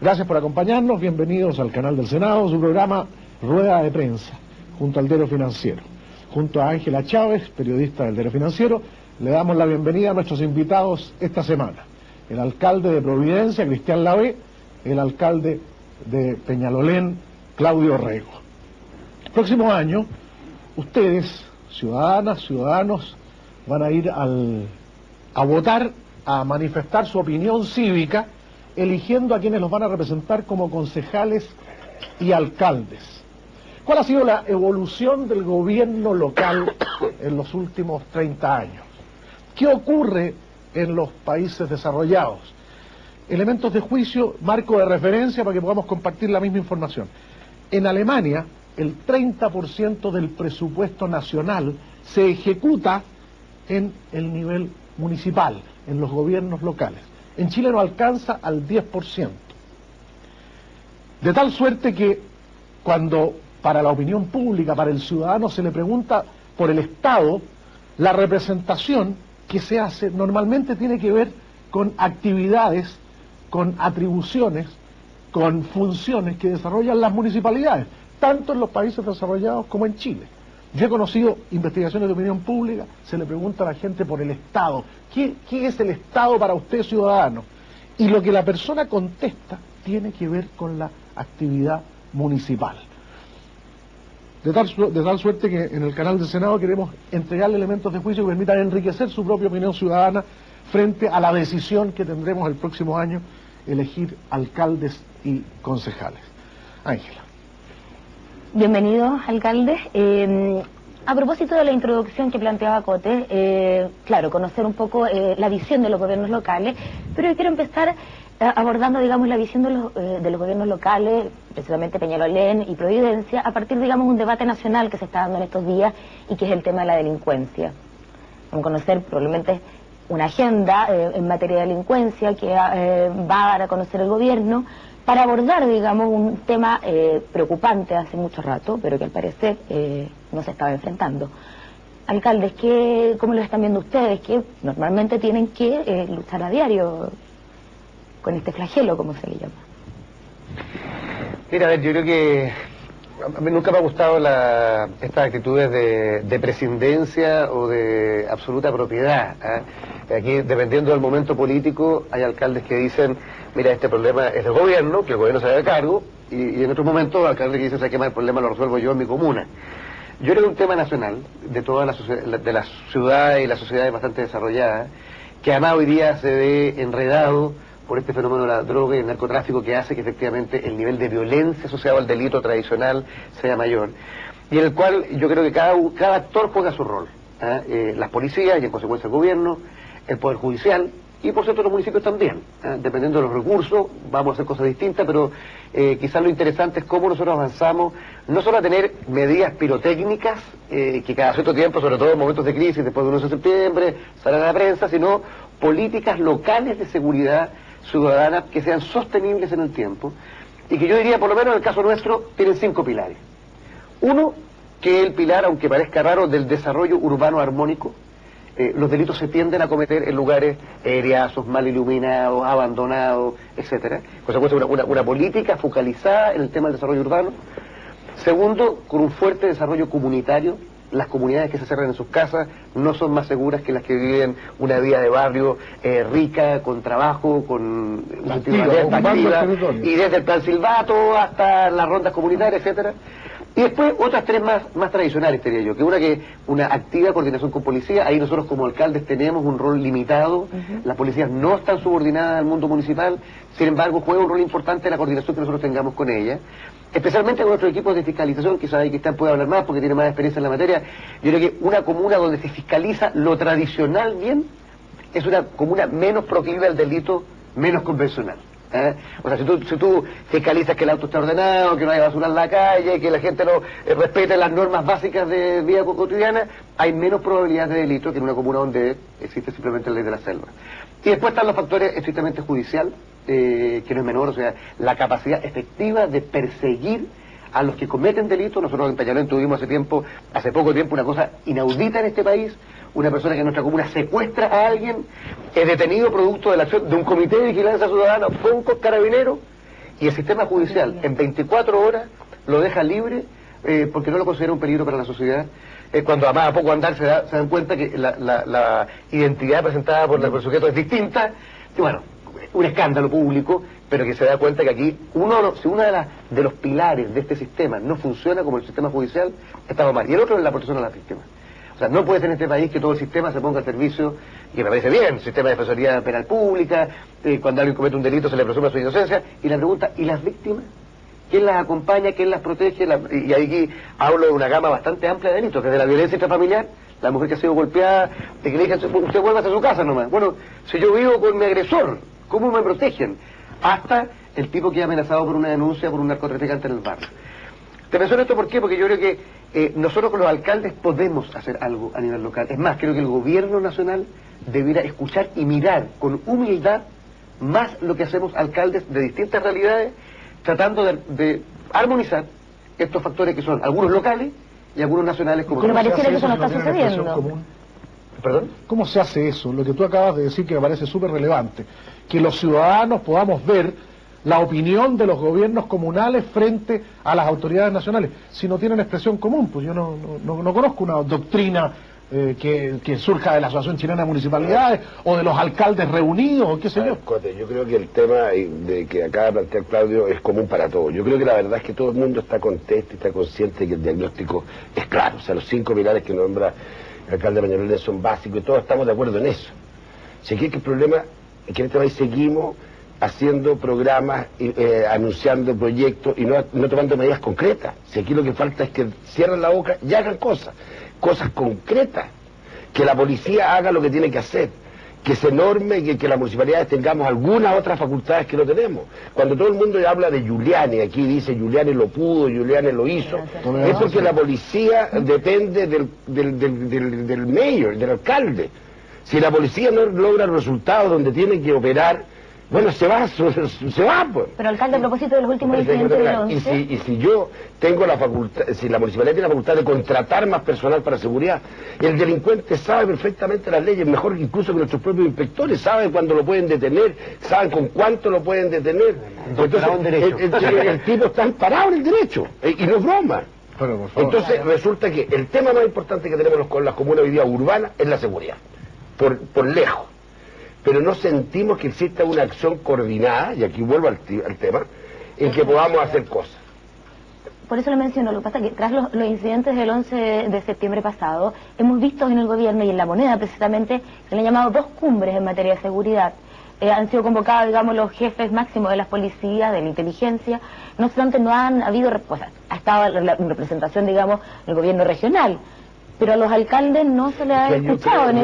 Gracias por acompañarnos, bienvenidos al canal del Senado, su programa Rueda de Prensa, junto al Diario Financiero. Junto a Ángela Chávez, periodista del Diario Financiero, le damos la bienvenida a nuestros invitados esta semana. El alcalde de Providencia, Cristian Lavé, el alcalde de Peñalolén, Claudio Rego. El próximo año, ustedes, ciudadanas, ciudadanos, van a ir a votar, a manifestar su opinión cívica, eligiendo a quienes los van a representar como concejales y alcaldes. ¿Cuál ha sido la evolución del gobierno local en los últimos 30 años? ¿Qué ocurre en los países desarrollados? Elementos de juicio, marco de referencia para que podamos compartir la misma información. En Alemania, el 30% del presupuesto nacional se ejecuta en el nivel municipal, en los gobiernos locales. En Chile no alcanza al 10%. De tal suerte que cuando para la opinión pública, para el ciudadano, se le pregunta por el Estado, la representación que se hace normalmente tiene que ver con actividades, con atribuciones, con funciones que desarrollan las municipalidades, tanto en los países desarrollados como en Chile. Yo he conocido investigaciones de opinión pública, se le pregunta a la gente por el Estado. ¿Qué es el Estado para usted, ciudadano? Y lo que la persona contesta tiene que ver con la actividad municipal. De tal suerte que en el canal del Senado queremos entregarle elementos de juicio que permitan enriquecer su propia opinión ciudadana frente a la decisión que tendremos el próximo año, elegir alcaldes y concejales. Ángela. Bienvenidos, alcaldes. A propósito de la introducción que planteaba Cote, claro, conocer un poco la visión de los gobiernos locales, pero yo quiero empezar abordando, digamos, la visión de los gobiernos locales, precisamente Peñalolén y Providencia, a partir, digamos, de un debate nacional que se está dando en estos días y que es el tema de la delincuencia. Vamos a conocer probablemente una agenda en materia de delincuencia que va a dar a conocer el gobierno para abordar, digamos, un tema preocupante hace mucho rato, pero que al parecer no se estaba enfrentando. Alcaldes, ¿cómo lo están viendo ustedes? Que normalmente tienen que luchar a diario con este flagelo, como se le llama. Mira, a ver, yo creo que a mí nunca me ha gustado estas actitudes de prescindencia o de absoluta propiedad. Aquí, dependiendo del momento político, hay alcaldes que dicen, mira, este problema es del gobierno, que el gobierno se haga cargo, y en otros momentos alcaldes que dicen, ¿sabes qué más? El problema lo resuelvo yo en mi comuna. Yo creo que es un tema nacional, de todas las ciudades y las sociedades bastante desarrolladas, que además hoy día se ve enredado por este fenómeno de la droga y el narcotráfico, que hace que efectivamente el nivel de violencia asociado al delito tradicional sea mayor, y en el cual yo creo que cada actor juega su rol. Las policías y en consecuencia el gobierno, el Poder Judicial y por cierto los municipios también. Dependiendo de los recursos vamos a hacer cosas distintas, pero quizás lo interesante es cómo nosotros avanzamos, no solo a tener medidas pirotécnicas que cada cierto tiempo, sobre todo en momentos de crisis, después del 11 de septiembre, salen a la prensa, sino políticas locales de seguridad ciudadanas que sean sostenibles en el tiempo, y que yo diría, por lo menos en el caso nuestro, tienen 5 pilares. Uno, que es el pilar, aunque parezca raro, del desarrollo urbano armónico. Los delitos se tienden a cometer en lugares eriazos, mal iluminados, abandonados, etcétera. Consecuencia, una política focalizada en el tema del desarrollo urbano. Segundo, con un fuerte desarrollo comunitario. Las comunidades que se cierran en sus casas no son más seguras que las que viven una vida de barrio rica, con trabajo, con activa, y desde el plan Silvato hasta las rondas comunitarias, etcétera. Y después otras 3 más tradicionales, diría yo, que una activa coordinación con policía. Ahí nosotros como alcaldes tenemos un rol limitado, las policías no están subordinadas al mundo municipal, sin embargo juega un rol importante la coordinación que nosotros tengamos con ellas, especialmente con nuestros equipos de fiscalización, quizás ahí Cristian puede hablar más porque tiene más experiencia en la materia. Yo creo que una comuna donde se fiscaliza lo tradicional bien, es una comuna menos proclive al delito, menos convencional. O sea, si tú fiscalizas que el auto está ordenado, que no hay basura en la calle, que la gente no respete las normas básicas de vida cotidiana, hay menos probabilidades de delito que en una comuna donde existe simplemente la ley de la selva. Y después están los factores estrictamente judicial, que no es menor, o sea, la capacidad efectiva de perseguir a los que cometen delitos. Nosotros en Peñalolén tuvimos hace poco tiempo, una cosa inaudita en este país, una persona que en nuestra comuna secuestra a alguien, es detenido producto de la acción de un comité de vigilancia ciudadana con carabineros, Y el sistema judicial en 24 horas lo deja libre porque no lo considera un peligro para la sociedad. Cuando además a poco andar se dan cuenta que la identidad presentada por el sujeto es distinta, y bueno, un escándalo público, pero que se da cuenta que aquí si uno de los pilares de este sistema no funciona como el sistema judicial, estamos mal. Y el otro es la protección a las víctimas. O sea, no puede ser en este país que todo el sistema se ponga al servicio, y me parece bien, el sistema de defensoría penal pública, cuando alguien comete un delito se le presume su inocencia, y la pregunta, ¿y las víctimas? ¿Quién las acompaña? ¿Quién las protege? Y aquí hablo de una gama bastante amplia de delitos, desde la violencia intrafamiliar, la mujer que ha sido golpeada, de que le digan, usted vuelva a su casa nomás. Bueno, si yo vivo con mi agresor, ¿cómo me protegen? Hasta el tipo que ha amenazado por una denuncia por un narcotraficante en el barrio. Te menciono esto ¿por qué? Porque yo creo que nosotros con los alcaldes podemos hacer algo a nivel local. Es más, creo que el gobierno nacional debiera escuchar y mirar con humildad más lo que hacemos alcaldes de distintas realidades, tratando de armonizar estos factores que son algunos locales y algunos nacionales como... Pero pareciera que eso no está sucediendo. ¿Perdón? ¿Cómo se hace eso? Lo que tú acabas de decir que me parece súper relevante. Que los ciudadanos podamos ver la opinión de los gobiernos comunales frente a las autoridades nacionales. Si no tienen expresión común, pues yo no conozco una doctrina que surja de la Asociación Chilena de Municipalidades o de los alcaldes reunidos o qué sé yo. Cote, yo creo que el tema de que acaba de plantear Claudio es común para todos. Yo creo que la verdad es que todo el mundo está contento y está consciente de que el diagnóstico es claro. O sea, los 5 pilares que nombra el alcalde Peñalolén son básicos y todos estamos de acuerdo en eso. Si aquí el problema es que en este país seguimos haciendo programas, anunciando proyectos y no tomando medidas concretas. Si aquí lo que falta es que cierren la boca y hagan cosas concretas, que la policía haga lo que tiene que hacer, que se norme que las municipalidades tengamos algunas otras facultades que no tenemos. Cuando todo el mundo habla de Giuliani, aquí dice Giuliani lo pudo, Giuliani lo hizo, es porque la policía depende del mayor, del alcalde. Si la policía no logra resultados donde tiene que operar, bueno, se va pues. Pero alcalde, a propósito de los últimos incidentes del 11... Y si yo tengo la facultad, si la municipalidad tiene la facultad de contratar más personal para seguridad, el delincuente sabe perfectamente las leyes, mejor que incluso que nuestros propios inspectores, saben cuándo lo pueden detener, saben con cuánto lo pueden detener. Entonces, el tipo está amparado en el derecho, y no es broma. Pero, por favor. Entonces, resulta que el tema más importante que tenemos con las comunas hoy día urbanas es la seguridad, por lejos. Pero no sentimos que exista una acción coordinada, y aquí vuelvo al tema, en que podamos hacer cosas. Por eso lo menciono, lo que pasa es que tras los incidentes del 11 de septiembre pasado, hemos visto en el gobierno y en la moneda precisamente, se le han llamado 2 cumbres en materia de seguridad. Han sido convocados, digamos, los jefes máximos de las policías, de la inteligencia, no obstante no han habido, ha estado la representación, digamos, del gobierno regional. Pero a los alcaldes no se les ha escuchado en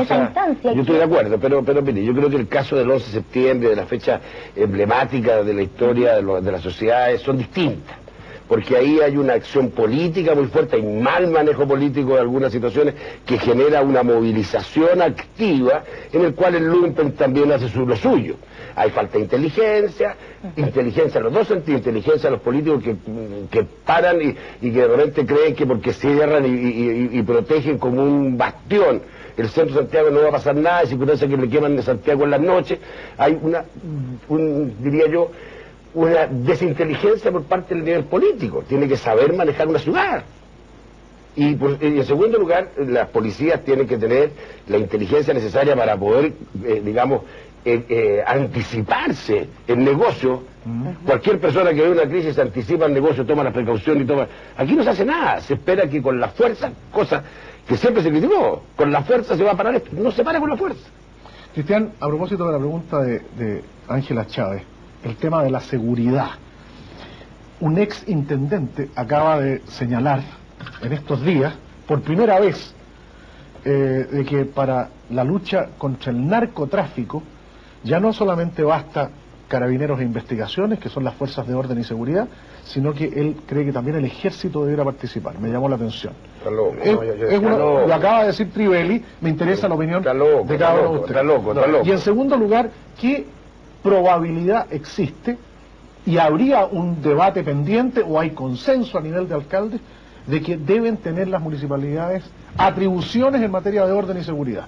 esa instancia. Yo estoy de acuerdo, pero mire, yo creo que el caso del 11 de septiembre, de la fecha emblemática de la historia de las sociedades, son distintas. Porque ahí hay una acción política muy fuerte, hay mal manejo político de algunas situaciones que genera una movilización activa en el cual el lumpen también hace lo suyo. Hay falta de inteligencia en los dos sentidos, inteligencia de los políticos que paran y que de repente creen que porque cierran y protegen como un bastión el centro de Santiago no va a pasar nada, y si parece que le queman de Santiago en las noches, hay diría yo, una desinteligencia por parte del nivel político. Tiene que saber manejar una ciudad. Y en segundo lugar, las policías tienen que tener la inteligencia necesaria para poder, digamos, anticiparse el negocio. Cualquier persona que ve una crisis anticipa el negocio, toma la precaución y toma... Aquí no se hace nada, se espera que con la fuerza, cosa que siempre se criticó, con la fuerza se va a parar esto, no se para con la fuerza. Cristian, a propósito de la pregunta de Ángela Chávez, el tema de la seguridad. Un ex intendente acaba de señalar en estos días, por primera vez, de que para la lucha contra el narcotráfico ya no solamente basta Carabineros e Investigaciones, que son las fuerzas de orden y seguridad, sino que él cree que también el ejército debiera participar. Me llamó la atención. Lo acaba de decir Trivelli, me interesa la opinión de cada uno de ustedes. Está loco. Y en segundo lugar, ¿qué probabilidad existe, y habría un debate pendiente o hay consenso a nivel de alcaldes, de que deben tener las municipalidades atribuciones en materia de orden y seguridad?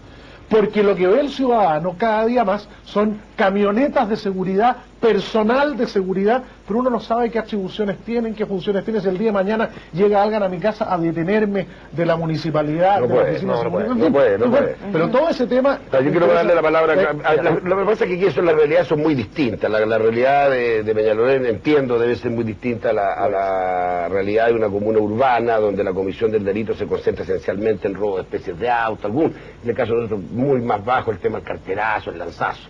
Porque lo que ve el ciudadano cada día más son camionetas de seguridad personal de seguridad, pero uno no sabe qué atribuciones tienen, qué funciones tienen. Si el día de mañana llega alguien a mi casa a detenerme de la municipalidad, no de puede, la oficina no, de no seguridad, puede, no puede. Pero todo ese tema... Yo quiero darle la palabra... Lo que pasa es que aquí las realidades son muy distintas. La realidad de Peñalolén, entiendo, debe ser muy distinta a la realidad de una comuna urbana, donde la comisión del delito se concentra esencialmente en robo de especies de auto, en el caso de nosotros muy más bajo el tema del carterazo, el lanzazo.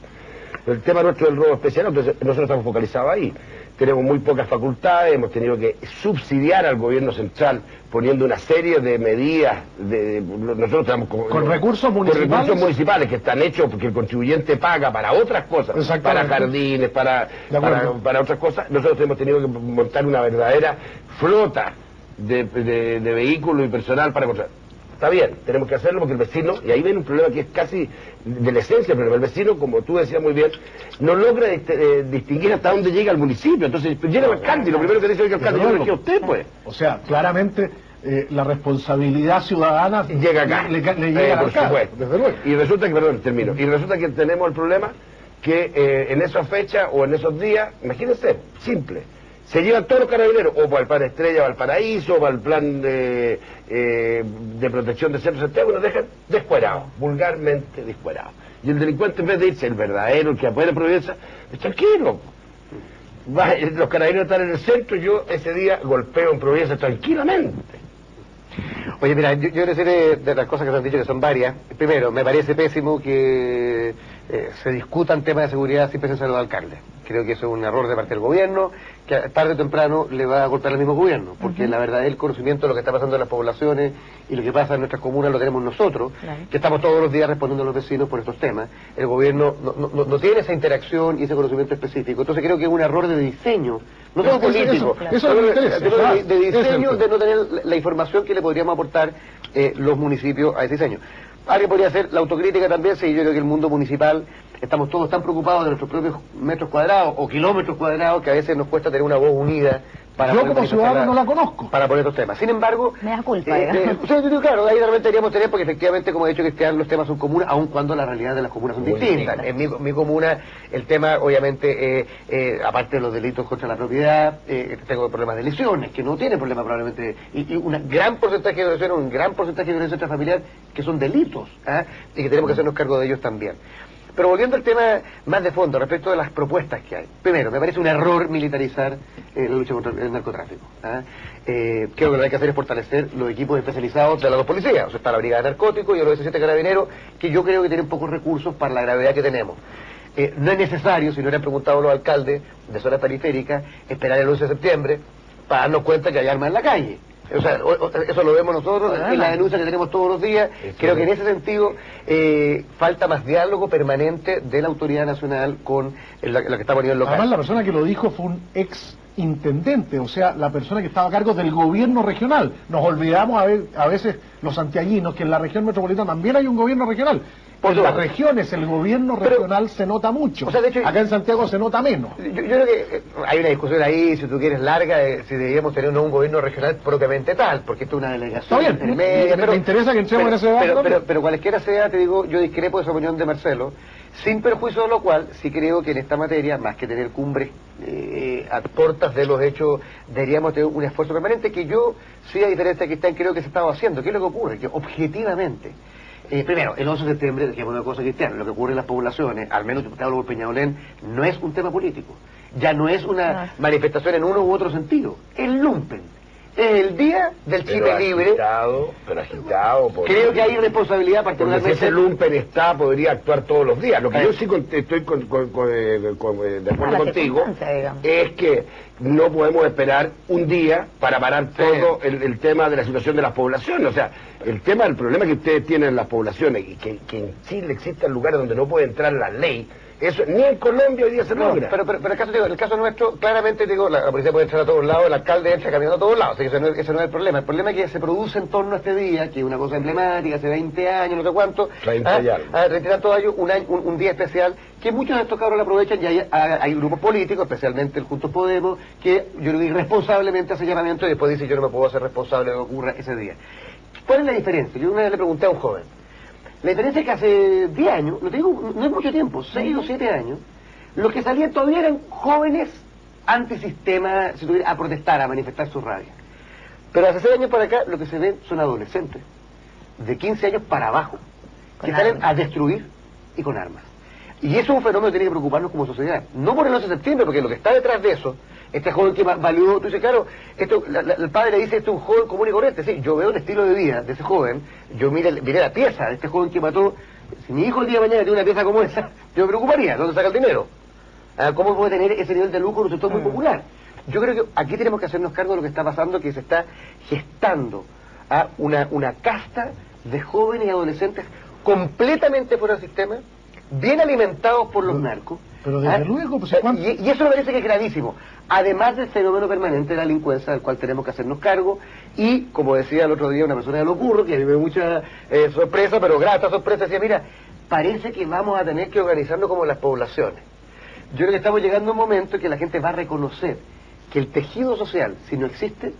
El tema nuestro del robo especial, entonces nosotros estamos focalizados ahí. Tenemos muy pocas facultades, hemos tenido que subsidiar al gobierno central poniendo una serie de medidas, nosotros estamos con recursos municipales. Con recursos municipales que están hechos porque el contribuyente paga para otras cosas, para jardines, para otras cosas. Nosotros hemos tenido que montar una verdadera flota de vehículos y personal para controlar. Está bien, tenemos que hacerlo porque el vecino, y ahí viene un problema que es casi de la esencia del problema, el vecino, como tú decías muy bien, no logra distinguir hasta dónde llega el municipio. Entonces llega el alcalde y lo primero que dice el alcalde, yo lo elegí a usted, pues. O sea, claramente la responsabilidad ciudadana llega acá, le llega por supuesto. desde luego. Y resulta que, perdón, termino, y resulta que tenemos el problema que en esa fecha o en esos días, imagínense, simple, se llevan todos los carabineros, o para el plan Estrella Valparaíso, o para el plan de protección de Centro Santiago, y nos dejan descuerados, vulgarmente descuerados. Y el delincuente, en vez de irse, el verdadero, el que apoya la Providencia, es tranquilo. Los carabineros están en el centro, yo ese día golpeo en Providencia tranquilamente. Oye, mira, yo quiero decir de las cosas que se han dicho, que son varias. Primero, me parece pésimo que se discutan temas de seguridad sin presencia de los alcaldes. Creo que eso es un error de parte del gobierno, que tarde o temprano le va a golpear al mismo gobierno, porque la verdad el conocimiento de lo que está pasando en las poblaciones y lo que pasa en nuestras comunas lo tenemos nosotros, que estamos todos los días respondiendo a los vecinos por estos temas. El gobierno no tiene esa interacción y ese conocimiento específico. Entonces creo que es un error de diseño, no solo político, de diseño, de no tener la información que le podríamos aportar los municipios a ese diseño. Alguien podría hacer la autocrítica también, si yo creo que el mundo municipal estamos todos tan preocupados de nuestros propios metros cuadrados o kilómetros cuadrados que a veces nos cuesta tener una voz unida para yo como ciudadano no la conozco para poner estos temas. Sin embargo, me da culpa. Claro, ahí realmente deberíamos tener, porque efectivamente, como ha dicho Cristian, los temas son comunes, aun cuando la realidad de las comunas son distintas. En mi comuna, el tema, obviamente, aparte de los delitos contra la propiedad, tengo problemas de lesiones, que no tienen problemas probablemente, y un gran porcentaje de lesiones, un gran porcentaje de violencia intrafamiliar, que son delitos, y que tenemos que hacernos cargo de ellos también. Pero volviendo al tema más de fondo, respecto de las propuestas que hay. Primero, me parece un error militarizar la lucha contra el narcotráfico. Creo que lo que hay que hacer es fortalecer los equipos especializados de las dos policías. O sea, está la Brigada de Narcóticos y los 17 carabineros, que yo creo que tienen pocos recursos para la gravedad que tenemos. No es necesario, si no le han preguntado a los alcaldes de zonas periféricas, esperar el 11 de septiembre para darnos cuenta que hay armas en la calle. O sea, eso lo vemos nosotros en la denuncia que tenemos todos los días. Creo que en ese sentido falta más diálogo permanente de la autoridad nacional con la que está poniendo el local. Además, la persona que lo dijo fue un ex intendente, o sea, la persona que estaba a cargo del gobierno regional. Nos olvidamos a veces los santiaguinos que en la región metropolitana también hay un gobierno regional. En las regiones el gobierno regional se nota mucho. O sea, de hecho, acá en Santiago se nota menos. Yo creo que hay una discusión ahí, si tú quieres, larga, de si deberíamos tener un gobierno regional propiamente tal, porque esto es una delegación intermedia. Me interesa que entremos en ese debate. Pero cualesquiera sea, te digo, yo discrepo de esa opinión de Marcelo, sin perjuicio de lo cual, sí creo que en esta materia, más que tener cumbres a portas de los hechos, deberíamos tener un esfuerzo permanente, que yo, sí, a diferencia de Cristian, creo que se estaba haciendo. ¿Qué es lo que ocurre? Que objetivamente, primero, el 11 de septiembre, dejemos una cosa, Cristian, lo que ocurre en las poblaciones, al menos yo te hablo por Peñalolén, no es un tema político. Ya no es una manifestación en uno u otro sentido. El lumpen. Es el día del Chile libre. Pero agitado. Creo que hay responsabilidad particularmente. Si ese lumpen está, podría actuar todos los días. Lo que yo sí estoy de acuerdo contigo es que no podemos esperar un día para parar todo el tema de la situación de las poblaciones. O sea, el problema que ustedes tienen en las poblaciones, y que en Chile existen lugares donde no puede entrar la ley, eso ni en Colombia hoy día se logra. Pero el caso nuestro, claramente digo, la policía puede entrar a todos lados, el alcalde entra caminando a todos lados, así que ese no es el problema. El problema es que se produce en torno a este día, que es una cosa emblemática, hace 20 años, no sé cuánto, retiran todo ello, un día especial, que muchos de estos cabros lo aprovechan, y hay grupos políticos, especialmente el Juntos Podemos, que yo creo que irresponsablemente hace llamamiento y después dice yo no me puedo hacer responsable de lo que ocurra ese día. ¿Cuál es la diferencia? Yo una vez le pregunté a un joven. La diferencia es que hace 10 años, lo digo, no es mucho tiempo, 6 o 7 años, Los que salían todavía eran jóvenes antisistema, si tuviera, a protestar, a manifestar su rabia. Pero hace 6 años para acá lo que se ven son adolescentes, de 15 años para abajo, que salen a destruir y con armas. Y eso es un fenómeno que tiene que preocuparnos como sociedad. No por el 11 de septiembre, porque lo que está detrás de eso, este joven que valió, tú dices, claro, esto, el padre le dice, esto es un joven común y corriente. Sí, yo veo el estilo de vida de ese joven, yo miré la pieza de este joven que mató. Si mi hijo el día de mañana tiene una pieza como esa, yo me preocuparía, ¿dónde saca el dinero? ¿Cómo puede tener ese nivel de lujo en un sector muy popular? Yo creo que aquí tenemos que hacernos cargo de lo que está pasando, que se está gestando una casta de jóvenes y adolescentes completamente fuera del sistema, bien alimentados por los narcos. Pero desde luego, pues, y eso me parece que es gravísimo, además del fenómeno permanente de la delincuencia, del cual tenemos que hacernos cargo, y como decía el otro día una persona de Lo Curro, que a mí me dio mucha sorpresa, pero grata sorpresa, decía, mira, parece que vamos a tener que organizarnos como las poblaciones. Yo creo que estamos llegando a un momento en que la gente va a reconocer que el tejido social, si no existe,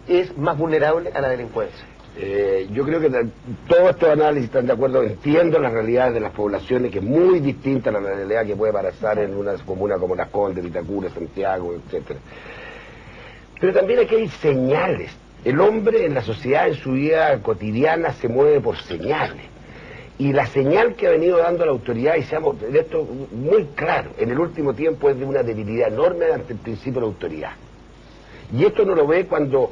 es más vulnerable a la delincuencia. Yo creo que todos estos análisis están de acuerdo, entiendo las realidades de las poblaciones, que es muy distinta a la realidad que puede pasar en una comuna como Las Condes, Vitacura, Santiago, etcétera. Pero también aquí hay señales. El hombre en la sociedad, en su vida cotidiana, se mueve por señales. Y la señal que ha venido dando la autoridad, y seamos de esto muy claro, en el último tiempo es de una debilidad enorme ante el principio de la autoridad. Y esto no lo ve cuando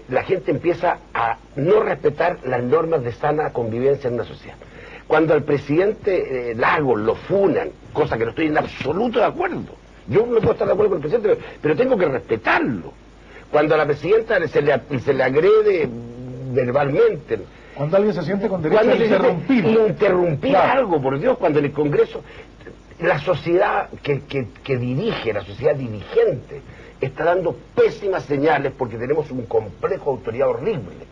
la gente empieza a no respetar las normas de sana convivencia en una sociedad. Cuando al presidente Lagos lo funan, cosa que no estoy en absoluto de acuerdo. Yo no puedo estar de acuerdo con el presidente, pero tengo que respetarlo. Cuando a la presidenta se le agrede verbalmente, cuando alguien se siente con derecho a interrumpir claro. algo, por Dios, cuando en el Congreso, la sociedad que dirige, la sociedad dirigente, está dando pésimas señales porque tenemos un complejo de autoridad horrible.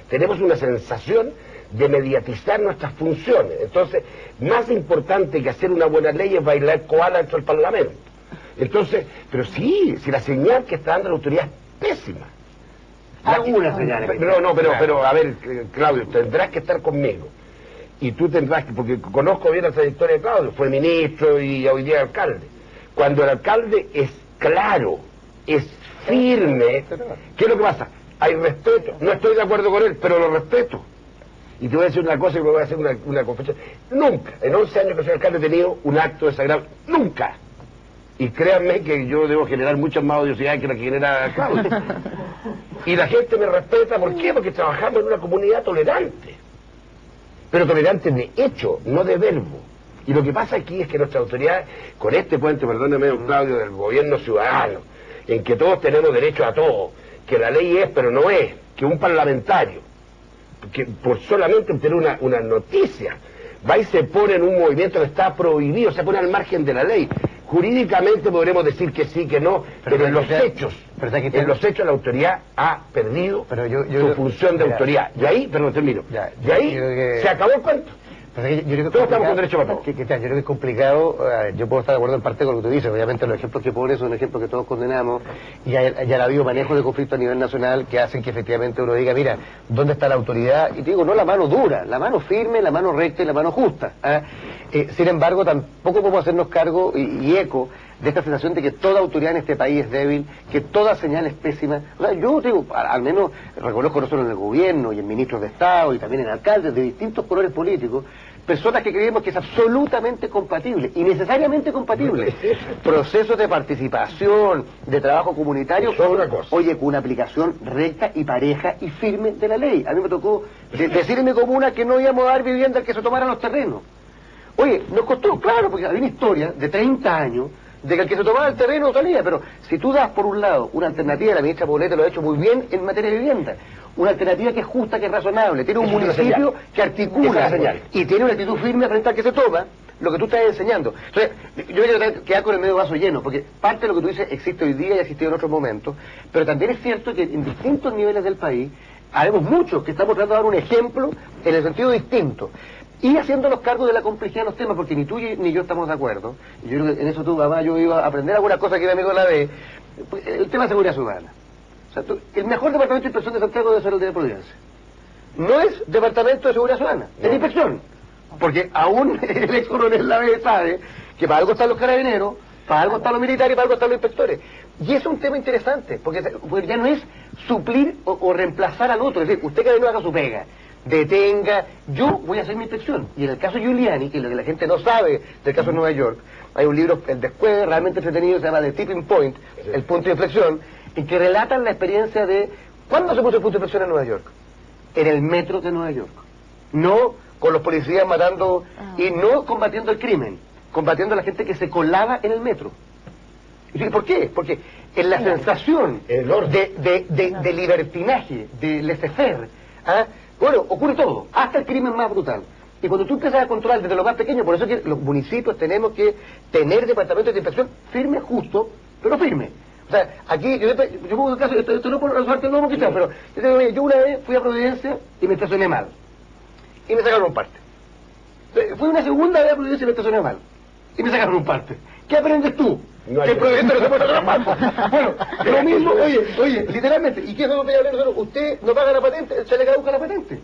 Tenemos una sensación de mediatizar nuestras funciones. Entonces, más importante que hacer una buena ley es bailar koala dentro del Parlamento. Entonces, pero sí, si la señal que está dando la autoridad es pésima. Algunas señales. Pero, a ver, Claudio, tendrás que estar conmigo. Y tú tendrás que, porque conozco bien la trayectoria de Claudio, fue ministro y hoy día alcalde. Cuando el alcalde es claro, es firme, ¿qué es lo que pasa? Hay respeto. No estoy de acuerdo con él, pero lo respeto. Y te voy a decir una cosa y me voy a hacer una confesión. Nunca, en 11 años que soy alcalde, he tenido un acto desagradable. Nunca. Y créanme que yo debo generar muchas más odiosidades que la que genera Claudio. Y la gente me respeta, ¿por qué? Porque trabajamos en una comunidad tolerante. Pero tolerante de hecho, no de verbo. Y lo que pasa aquí es que nuestras autoridades, con este puente, perdóneme, don Claudio, del gobierno ciudadano, en que todos tenemos derecho a todo, que la ley es, pero no es, que un parlamentario, que por solamente obtener una noticia, va y se pone en un movimiento que está prohibido, se pone al margen de la ley. Jurídicamente podremos decir que sí, que no, pero en los hechos la autoridad ha perdido su función de autoridad. Y ahí, perdón, termino, y ahí se acabó el cuento. Todos estamos con derecho a votar. Yo creo que es complicado, yo puedo estar de acuerdo en parte con lo que tú dices, obviamente los ejemplos que pones son ejemplos que todos condenamos, y ya ha habido manejo de conflicto a nivel nacional que hacen que efectivamente uno diga, mira, ¿dónde está la autoridad? Y te digo, no la mano dura, la mano firme, la mano recta y la mano justa. Sin embargo, tampoco podemos hacernos cargo y eco de esta sensación de que toda autoridad en este país es débil, que toda señal es pésima. O sea, yo digo, al menos reconozco no solo en el gobierno y en ministros de Estado y también en alcaldes de distintos colores políticos, personas que creemos que es absolutamente compatible y necesariamente compatible. Procesos de participación, de trabajo comunitario, oye, con una aplicación recta y pareja y firme de la ley. A mí me tocó decir en mi comuna que no íbamos a dar vivienda al que se tomaran los terrenos. Oye, nos costó, claro, porque había una historia de 30 años de que el que se tomaba el terreno no salía, pero si tú das por un lado una alternativa, la ministra Poblete lo ha hecho muy bien en materia de vivienda, una alternativa que es justa, que es razonable, tiene un municipio que articula y tiene una actitud firme frente al que se toma, lo que tú estás enseñando. Entonces, yo quiero quedar con el medio vaso lleno, porque parte de lo que tú dices existe hoy día y ha existido en otros momentos, pero también es cierto que en distintos niveles del país, habemos muchos que estamos tratando de dar un ejemplo en el sentido distinto. Y haciéndonos cargo de la complejidad de los temas, porque ni tú ni yo estamos de acuerdo. Y yo creo que en eso tú, mamá, yo iba a aprender algunas cosas que mi amigo la ve. El tema de seguridad ciudadana. O sea, el mejor departamento de inspección de Santiago debe ser el de Providencia. No es departamento de seguridad ciudadana, es de inspección. Porque aún el ex coronel Lave sabe que para algo están los carabineros, para algo están los militares y para algo están los inspectores. Y es un tema interesante, porque ya no es suplir o reemplazar al otro, es decir, usted carabinero haga su pega, detenga, yo voy a hacer mi inspección. Y en el caso Giuliani, que lo que la gente no sabe del caso de Nueva York, hay un libro, el después realmente entretenido, se llama The Tipping Point, el punto de inflexión, en que relatan la experiencia de ¿cuándo se puso el punto de inflexión en Nueva York? En el metro de Nueva York. No con los policías matando y no combatiendo el crimen, combatiendo a la gente que se colaba en el metro. ¿Y por qué? Porque en la sensación de libertinaje, de laissez-faire, bueno, ocurre todo, hasta el crimen más brutal. Y cuando tú empiezas a controlar desde lo más pequeño, por eso es que los municipios tenemos que tener departamentos de inspección firme, justo, pero firme. O sea, aquí, yo pongo el caso, esto no por suerte no porque pero yo una vez fui a Providencia y me estacioné mal. Y me sacaron un parte. Fui una segunda vez a Providencia y me estacioné mal. Y me sacaron un parte. ¿Qué aprendes tú? No que en Providencia no se puede sacar un parte. Bueno, lo mismo, oye, literalmente, ¿y qué es lo que hablar? Usted no paga la patente, se le caduca la patente.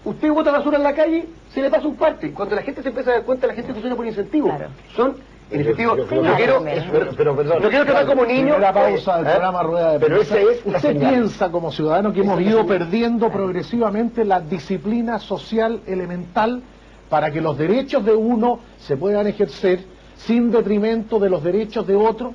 Usted bota basura en la calle, se le pasa un parte. Cuando la gente se empieza a dar cuenta, la gente funciona por incentivo. Claro. Son incentivos. No quiero tratar como niño. Primera pausa del programa Rueda de Prensa. Pero esa es la ¿Usted piensa como ciudadano que hemos ido perdiendo progresivamente la disciplina social elemental para que los derechos de uno se puedan ejercer sin detrimento de los derechos de otro?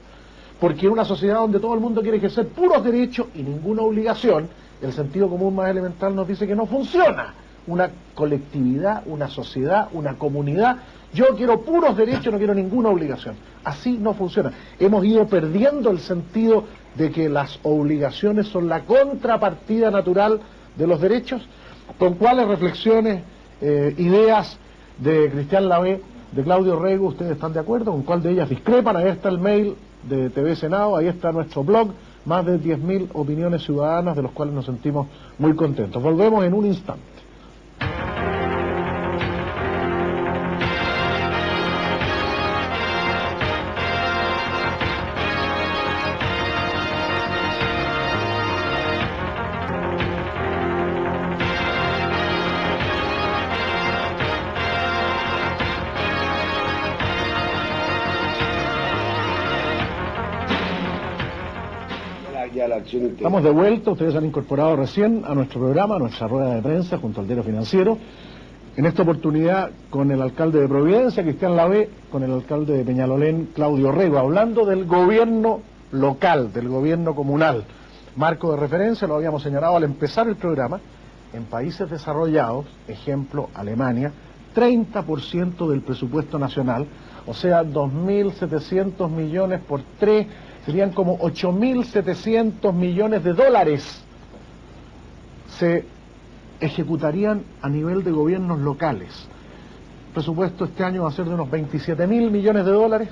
Porque en una sociedad donde todo el mundo quiere ejercer puros derechos y ninguna obligación, el sentido común más elemental nos dice que no funciona. Una colectividad, una sociedad, una comunidad. Yo quiero puros derechos, no quiero ninguna obligación. Así no funciona. Hemos ido perdiendo el sentido de que las obligaciones son la contrapartida natural de los derechos. ¿Con cuáles reflexiones, ideas de Cristian Lavé, de Claudio Rego, ustedes están de acuerdo? ¿Con cuál de ellas discrepan? Ahí está el mail de TV Senado, ahí está nuestro blog, más de 10.000 opiniones ciudadanas de los cuales nos sentimos muy contentos. Volvemos en un instante. Estamos de vuelta, ustedes han incorporado recién a nuestro programa, a nuestra rueda de prensa junto al diario Financiero. En esta oportunidad con el alcalde de Providencia, Cristian Lavé, con el alcalde de Peñalolén, Claudio Rego, hablando del gobierno local, del gobierno comunal. Marco de referencia, lo habíamos señalado al empezar el programa, en países desarrollados, ejemplo Alemania, 30% del presupuesto nacional, o sea, 2.700 millones por 3, serían como 8.700 millones de dólares, se ejecutarían a nivel de gobiernos locales. El presupuesto este año va a ser de unos 27.000 millones de dólares.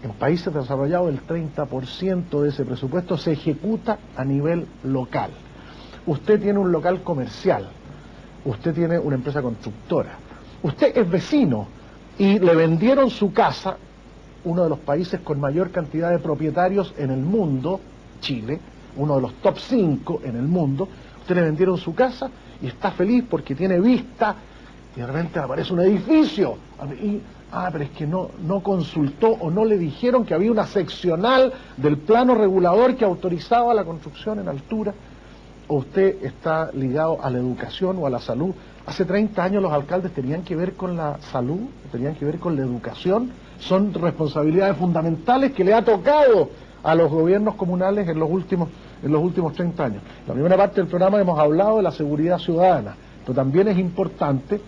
En países desarrollados el 30% de ese presupuesto se ejecuta a nivel local. Usted tiene un local comercial, usted tiene una empresa constructora, usted es vecino y le vendieron su casa, uno de los países con mayor cantidad de propietarios en el mundo, Chile, uno de los top 5 en el mundo. Usted le vendieron su casa y está feliz porque tiene vista y de repente aparece un edificio y, pero es que no consultó o no le dijeron que había una seccional del plano regulador que autorizaba la construcción en altura. O usted está ligado a la educación o a la salud. Hace 30 años los alcaldes tenían que ver con la salud, tenían que ver con la educación. Son responsabilidades fundamentales que le ha tocado a los gobiernos comunales en los últimos 30 años. En la primera parte del programa hemos hablado de la seguridad ciudadana, pero también es importante,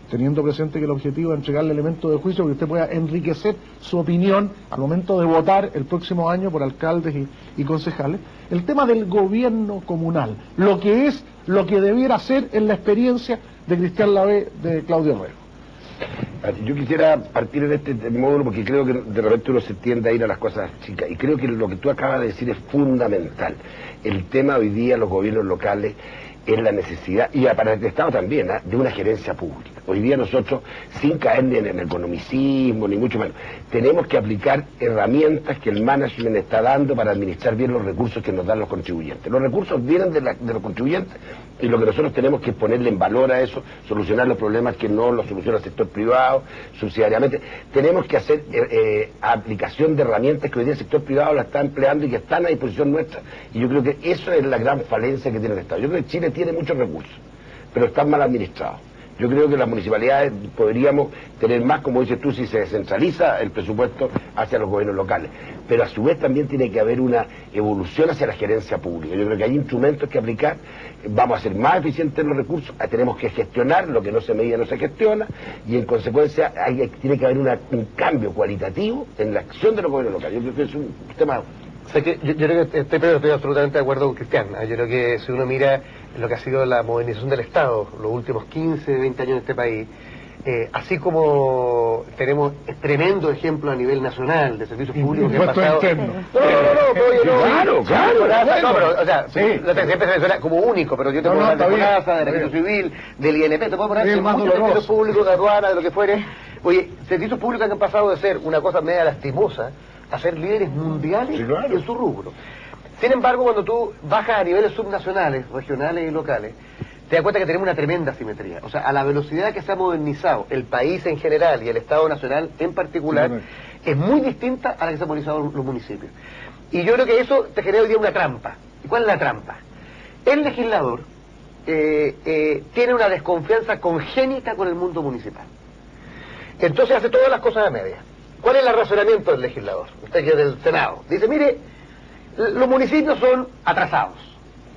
teniendo presente que el objetivo es entregarle elementos de juicio, que usted pueda enriquecer su opinión al momento de votar el próximo año por alcaldes y concejales, el tema del gobierno comunal, lo que debiera ser en la experiencia de Cristian Lavé, de Claudio Rego. Yo quisiera partir en este módulo porque creo que de repente uno se tiende a ir a las cosas chicas y creo que lo que tú acabas de decir es fundamental. El tema hoy día, los gobiernos locales, es la necesidad, y para el Estado también, de una gerencia pública. Hoy día nosotros, sin caer ni en el economicismo, ni mucho menos, tenemos que aplicar herramientas que el management está dando para administrar bien los recursos que nos dan los contribuyentes. Los recursos vienen de los contribuyentes y lo que nosotros tenemos que es ponerle en valor a eso, solucionar los problemas que no los soluciona el sector privado, subsidiariamente. Tenemos que hacer aplicación de herramientas que hoy día el sector privado la está empleando y que están a disposición nuestra. Y yo creo que eso es la gran falencia que tiene el Estado. Yo creo que Chile tiene muchos recursos, pero están mal administrados. Yo creo que las municipalidades podríamos tener más, como dices tú, si se descentraliza el presupuesto hacia los gobiernos locales. Pero a su vez también tiene que haber una evolución hacia la gerencia pública. Yo creo que hay instrumentos que aplicar, vamos a ser más eficientes en los recursos, tenemos que gestionar lo que no se medía, no se gestiona, y en consecuencia tiene que haber un cambio cualitativo en la acción de los gobiernos locales. Yo creo que es un tema... O sea que yo creo que estoy absolutamente de acuerdo con Cristian. Yo creo que si uno mira lo que ha sido la modernización del Estado los últimos 15, 20 años en este país, así como tenemos tremendo ejemplo a nivel nacional de servicios públicos que han pasado... Claro. Pero, o sea, siempre se menciona como único, pero yo te puedo hablar de FONASA, del registro civil, del INP, te puedo poner muchos servicios públicos, de aduana, de lo que fuere. Oye, servicios públicos que han pasado de ser una cosa media lastimosa a ser líderes mundiales en su rubro. Sin embargo, cuando tú bajas a niveles subnacionales, regionales y locales, te das cuenta que tenemos una tremenda asimetría. O sea, a la velocidad que se ha modernizado el país en general y el Estado Nacional en particular, es muy distinta a la que se han modernizado los municipios. Y yo creo que eso te genera hoy día una trampa. ¿Y cuál es la trampa? El legislador tiene una desconfianza congénita con el mundo municipal. Entonces hace todas las cosas a medias. ¿Cuál es el razonamiento del legislador? Usted que es del Senado. Dice, mire, los municipios son atrasados.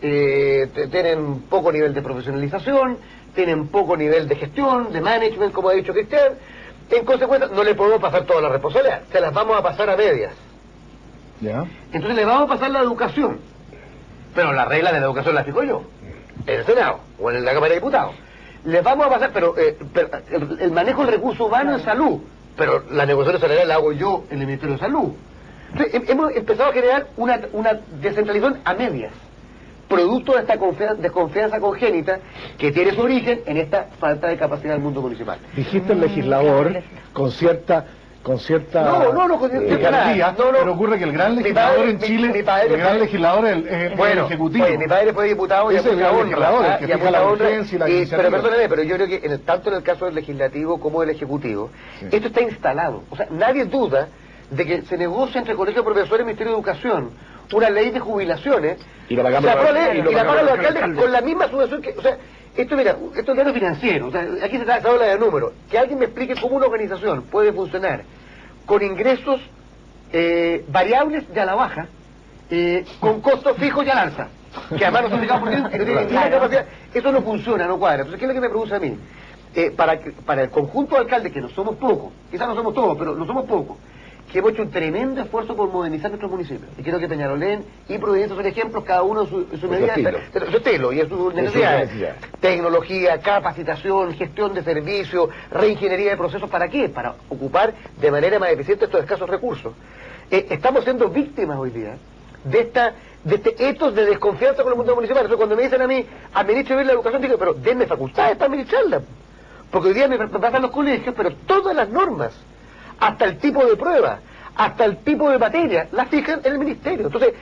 Tienen poco nivel de profesionalización, tienen poco nivel de gestión, de management, como ha dicho Cristian. En consecuencia, no le podemos pasar todas las responsabilidades, se las vamos a pasar a medias. Entonces le vamos a pasar la educación. Pero la regla de la educación la fijo yo, en el Senado o en la Cámara de Diputados. Les vamos a pasar, pero el manejo del recurso humano en salud. Pero la negociación salarial la hago yo en el Ministerio de Salud. Entonces, hemos empezado a generar una descentralización a medias, producto de esta desconfianza congénita que tiene su origen en esta falta de capacidad del mundo municipal. Dijiste el legislador con cierta picardía, pero ocurre que el gran legislador en Chile, el gran legislador es el Ejecutivo. Oye, mi padre fue diputado y a mucha honra, pero perdóneme, pero yo creo que tanto en el caso del Legislativo como del Ejecutivo, esto está instalado. O sea, nadie duda de que se negocia entre colegios de profesores y el Ministerio de Educación una ley de jubilaciones, y la pagan los alcaldes con la misma subvención que... O sea, esto es dinero financiero, o sea, aquí se habla de números. Que alguien me explique cómo una organización puede funcionar con ingresos variables de a la baja, con costos fijos y al alza, que además no son fijados por ciento, que no tienen ninguna capacidad. Eso no funciona, no cuadra. Entonces, ¿qué es lo que me produce a mí? Para el conjunto de alcaldes, que no somos pocos, quizás no somos todos, pero no somos pocos, que hemos hecho un tremendo esfuerzo por modernizar nuestros municipios. Y creo que Peñalolén y Providencia son ejemplos, cada uno en su medida, su estilo y en sus necesidades. Tecnología, capacitación, gestión de servicios, reingeniería de procesos. ¿Para qué? Para ocupar de manera más eficiente estos escasos recursos. Estamos siendo víctimas hoy día de este etos de desconfianza con el mundo municipal. Entonces, cuando me dicen a mí, administre bien la educación, digo, pero denme facultades para administrarla. Porque hoy día me pasan los colegios, pero todas las normas, hasta el tipo de prueba, hasta el tipo de materia, las fijan en el ministerio. Entonces,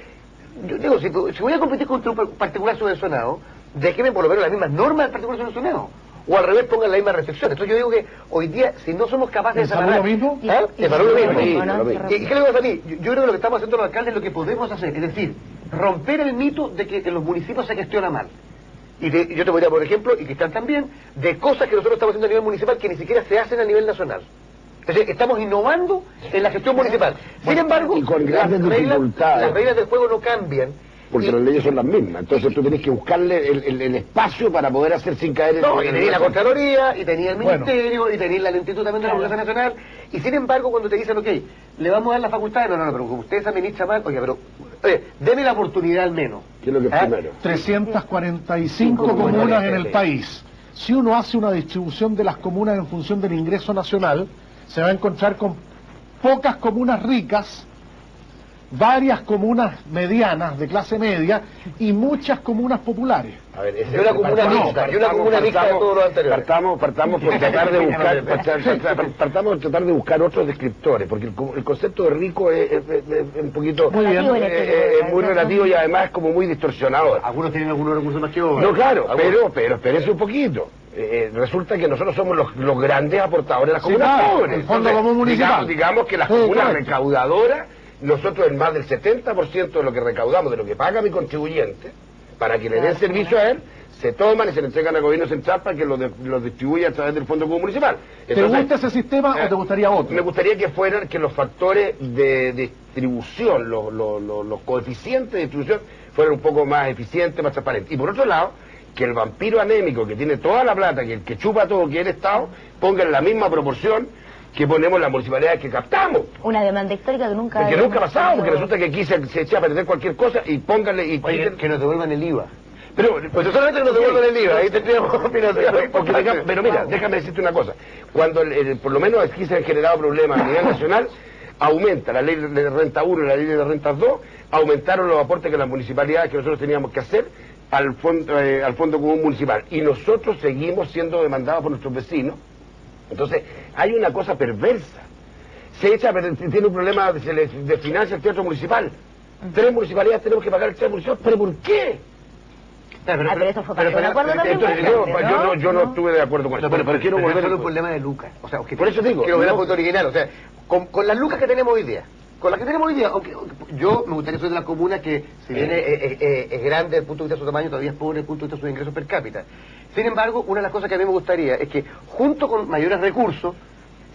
yo digo, si voy a competir contra un particular subvencionado, déjeme por lo menos las mismas normas del particular subvencionado. O al revés, pongan las mismas restricciones. Entonces yo digo que hoy día, si no somos capaces de separar... ¿Es lo mismo? ¿Es lo mismo? ¿Y qué le pasa a mí? Yo creo que lo que estamos haciendo los alcaldes es lo que podemos hacer, es decir, romper el mito de que en los municipios se gestiona mal. Y yo te voy a dar, por ejemplo, y que están también, de cosas que nosotros estamos haciendo a nivel municipal que ni siquiera se hacen a nivel nacional. Entonces, estamos innovando en la gestión municipal. Sin embargo, y con grandes dificultades. Las reglas del juego no cambian. Porque las leyes son las mismas. Entonces tú tenés que buscarle el espacio para poder hacer sin caer en... No, y tenía la Contraloría, y tenía el Ministerio, y tenía la lentitud también de la Organización Nacional. Y sin embargo, cuando te dicen, ok, le vamos a dar la facultad, no, pero como ustedes administran mal, oye, pero, deme la oportunidad al menos. ¿Qué es lo que es primero? 345 comunas en el país. Si uno hace una distribución de las comunas en función del ingreso nacional, se va a encontrar con pocas comunas ricas, varias comunas medianas de clase media y muchas comunas populares. A ver, Yo una comuna mixta, yo una comuna mixta de todos los anteriores. Partamos por tratar de buscar, partamos por tratar de buscar otros descriptores, porque el concepto de rico es un poquito Muy bien. muy relativo y además como muy distorsionador. Algunos tienen algunos recursos más que otros. No, claro, pero espérese un poquito. Resulta que nosotros somos los grandes aportadores de las Sí, comunas claro, pobres. el Fondo Entonces, Común Municipal. digamos que las Sí, comunas correcto. recaudadoras, nosotros en más del 70% de lo que recaudamos, de lo que paga mi contribuyente, para que le den servicio a él, se toman y se le entregan al gobierno central para que lo distribuya a través del Fondo Común Municipal. ¿Te gusta ese sistema o te gustaría otro? Me gustaría que los factores de distribución, los coeficientes de distribución, fueran un poco más eficientes, más transparentes. Y por otro lado, que el vampiro anémico que tiene toda la plata, que el que chupa todo, que es el Estado, ponga en la misma proporción que ponemos las municipalidades que captamos. Una demanda histórica que nunca... Porque nunca ha pasado, porque resulta que aquí se echa a perder cualquier cosa y pónganle... Y Oye, que nos devuelvan el IVA. pero Pues solamente que nos devuelvan el IVA, ahí tendríamos pero mira, déjame decirte una cosa. Cuando por lo menos aquí se han generado problemas a nivel nacional, aumenta la ley de renta 1 y la ley de renta 2, aumentaron los aportes que las municipalidades que nosotros teníamos que hacer al Fondo Común Municipal. Y nosotros seguimos siendo demandados por nuestros vecinos. Entonces, hay una cosa perversa. Tiene un problema, se le desfinancia el teatro municipal. 3 municipalidades tenemos que pagar el teatro municipal. ¿Pero por qué? pero eso fue parte de un acuerdo también. Entonces, yo no estuve de acuerdo con eso. Pero quiero volver a un problema de lucas. O sea, por eso digo. Quiero volver al punto original. O sea, con las lucas que tenemos hoy día. Con las que tenemos hoy día, aunque yo me gustaría ser de la comuna que, si bien es grande desde el punto de vista de su tamaño, todavía es pobre desde el punto de vista de sus ingresos per cápita. Sin embargo, una de las cosas que a mí me gustaría es que, junto con mayores recursos,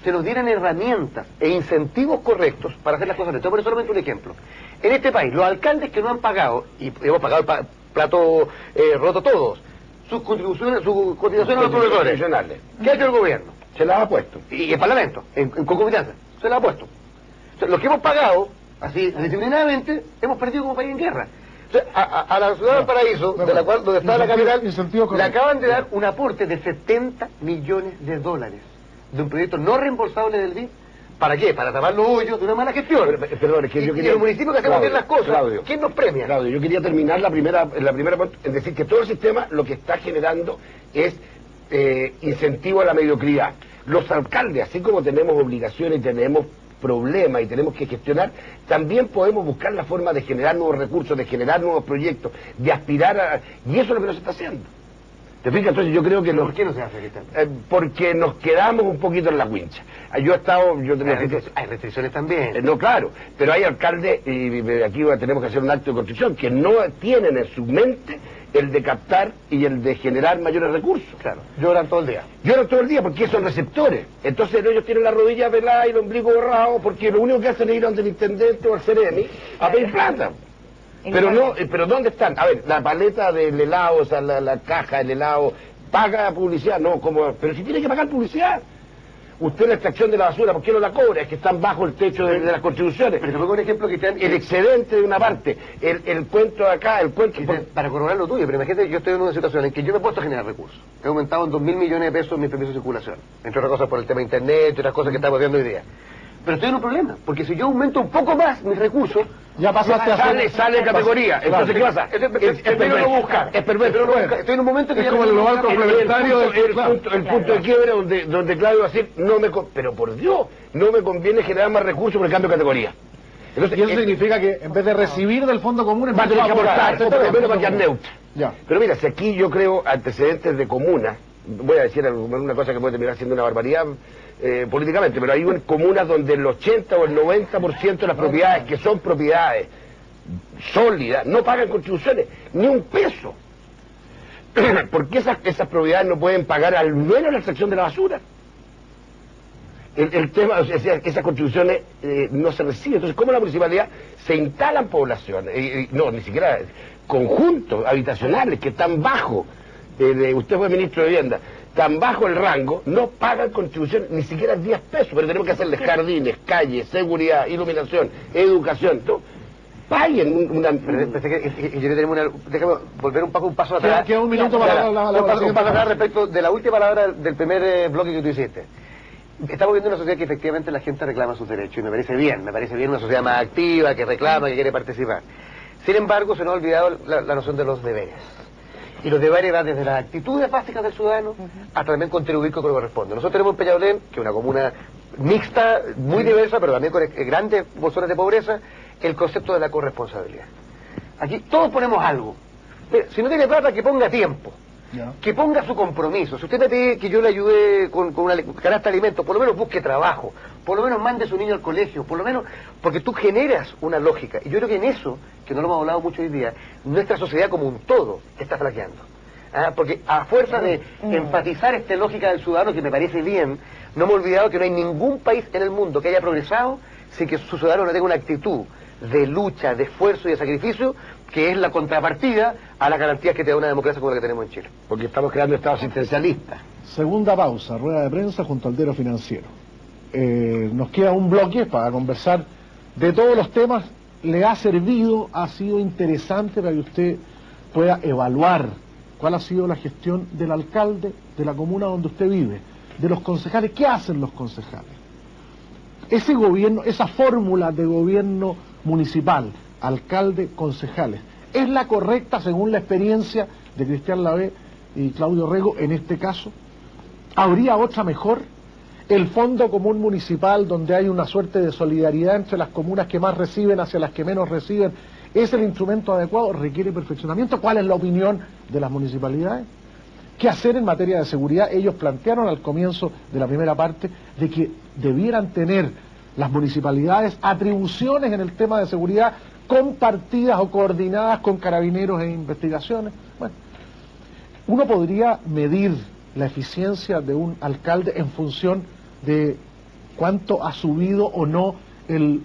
se nos dieran herramientas e incentivos correctos para hacer las cosas. Les voy a poner solamente un ejemplo. En este país, los alcaldes que no han pagado, y hemos pagado el plato roto todos, sus contribuciones a los profesores, ¿qué ha hecho el gobierno? Se las ha puesto. Y el Parlamento, en concomitanza, se las ha puesto. O sea, los que hemos pagado, así, disciplinadamente, hemos perdido como país en guerra. O sea, a la ciudad del Paraíso, de la cual, donde está la capital, le acaban de dar un aporte de 70 millones de dólares de un proyecto no reembolsable del BID. ¿Para qué? Para tapar los hoyos de una mala gestión. Perdón, es que yo quería... Y los municipios que hacemos bien las cosas, Claudio, ¿quién nos premia? Claudio, yo quería terminar la primera es decir, que todo el sistema lo que está generando es incentivo a la mediocridad. Los alcaldes, así como tenemos obligaciones y tenemos problemas y tenemos que gestionar, también podemos buscar la forma de generar nuevos recursos, de generar nuevos proyectos, de aspirar a... Y eso es lo que no se está haciendo. ¿Te fijas? Entonces yo creo que... ¿Por qué no se hace, Cristian? Porque nos quedamos un poquito en la wincha. Yo he estado... Hay restricciones también. No, claro, pero hay alcaldes, y aquí tenemos que hacer un acto de construcción, que no tienen en su mente el de captar y el de generar mayores recursos. Claro, lloran todo el día. Lloran todo el día porque son receptores. Entonces ellos tienen la rodilla pelada y el ombligo borrado porque lo único que hacen es ir donde el intendente o al Ceremi a pedir plata. Pero ¿dónde están? A ver, la paleta del helado, o sea, la caja del helado, ¿paga publicidad? No, pero si tiene que pagar publicidad. Usted la extracción de la basura, ¿por qué no la cobra? Es que están bajo el techo de las contribuciones. Pero te pongo un ejemplo que te han... El excedente de una parte, el cuento de acá, el cuento... Para corroborar lo tuyo, pero imagínate, yo estoy en una situación en que yo me he puesto a generar recursos. He aumentado en 2.000 millones de pesos mis permisos de circulación. Entre otras cosas por el tema de internet y otras cosas que estamos viendo hoy día. Pero estoy en un problema, porque si yo aumento un poco más mis recursos... Ya pasaste a sale categoría. Entonces, ¿qué pasa? Es perverso. buscar. Es perverso. Estoy en un momento que es como el global complementario el punto de quiebre donde Claudio va a decir, pero por Dios, no me conviene generar más recursos por el cambio de categoría. Entonces, y eso significa que en vez de recibir del Fondo Común, va a tener que aportar, o por lo menos va a quedar neutro. Ya. Pero mira, si aquí yo creo antecedentes de comunas, voy a decir una cosa que puede terminar siendo una barbaridad políticamente, pero hay comunas donde el 80 o el 90% de las propiedades que son propiedades sólidas no pagan contribuciones, ni un peso. ¿Por qué esas propiedades no pueden pagar al menos la extracción de la basura? El tema, o sea, esas contribuciones no se reciben. Entonces, ¿cómo la municipalidad se instalan poblaciones? No, ni siquiera conjuntos habitacionales que están bajo, usted fue ministro de Vivienda, tan bajo el rango, no pagan contribuciones, ni siquiera 10 pesos, pero tenemos que hacerles jardines, calles, seguridad, iluminación, educación, todo. Paguen una... Déjame volver un paso atrás. Queda un minuto para un paso atrás respecto de la última palabra del primer bloque que tú hiciste. estamos viendo una sociedad que efectivamente la gente reclama sus derechos, y me parece bien una sociedad más activa, que reclama, que quiere participar. Sin embargo, se nos ha olvidado la noción de los deberes. Y los deberes van desde las actitudes básicas del ciudadano hasta también contribuir con lo que corresponde. Nosotros tenemos en Peñalolén, que es una comuna mixta, muy diversa, pero también con grandes bolsones de pobreza, el concepto de la corresponsabilidad. Aquí todos ponemos algo. Pero, si no tiene plata, que ponga tiempo. Que ponga su compromiso. Si usted me pide que yo le ayude con una canasta de alimentos, por lo menos busque trabajo, por lo menos mande a su niño al colegio, por lo menos, porque tú generas una lógica. Y yo creo que en eso, que no lo hemos hablado mucho hoy día, nuestra sociedad como un todo está flaqueando. Porque a fuerza de enfatizar esta lógica del ciudadano, que me parece bien, no me he olvidado que no hay ningún país en el mundo que haya progresado sin que su ciudadano no tenga una actitud de lucha, de esfuerzo y de sacrificio, que es la contrapartida a las garantías que te da una democracia como la que tenemos en Chile. Porque estamos creando estados asistencialistas. Segunda pausa, rueda de prensa junto al Diario Financiero. Nos queda un bloque para conversar de todos los temas. ¿Le ha servido, ha sido interesante para que usted pueda evaluar cuál ha sido la gestión del alcalde de la comuna donde usted vive, de los concejales? ¿Qué hacen los concejales? Ese gobierno, esa fórmula de gobierno municipal, alcalde, concejales, ¿es la correcta según la experiencia de Cristian Lavé y Claudio Rego en este caso? ¿Habría otra mejor? ¿El fondo común municipal, donde hay una suerte de solidaridad entre las comunas que más reciben hacia las que menos reciben, es el instrumento adecuado? ¿Requiere perfeccionamiento? ¿Cuál es la opinión de las municipalidades? ¿Qué hacer en materia de seguridad? Ellos plantearon al comienzo de la primera parte de que debieran tener las municipalidades atribuciones en el tema de seguridad compartidas o coordinadas con carabineros e investigaciones. Bueno, uno podría medir la eficiencia de un alcalde en función de cuánto ha subido o no el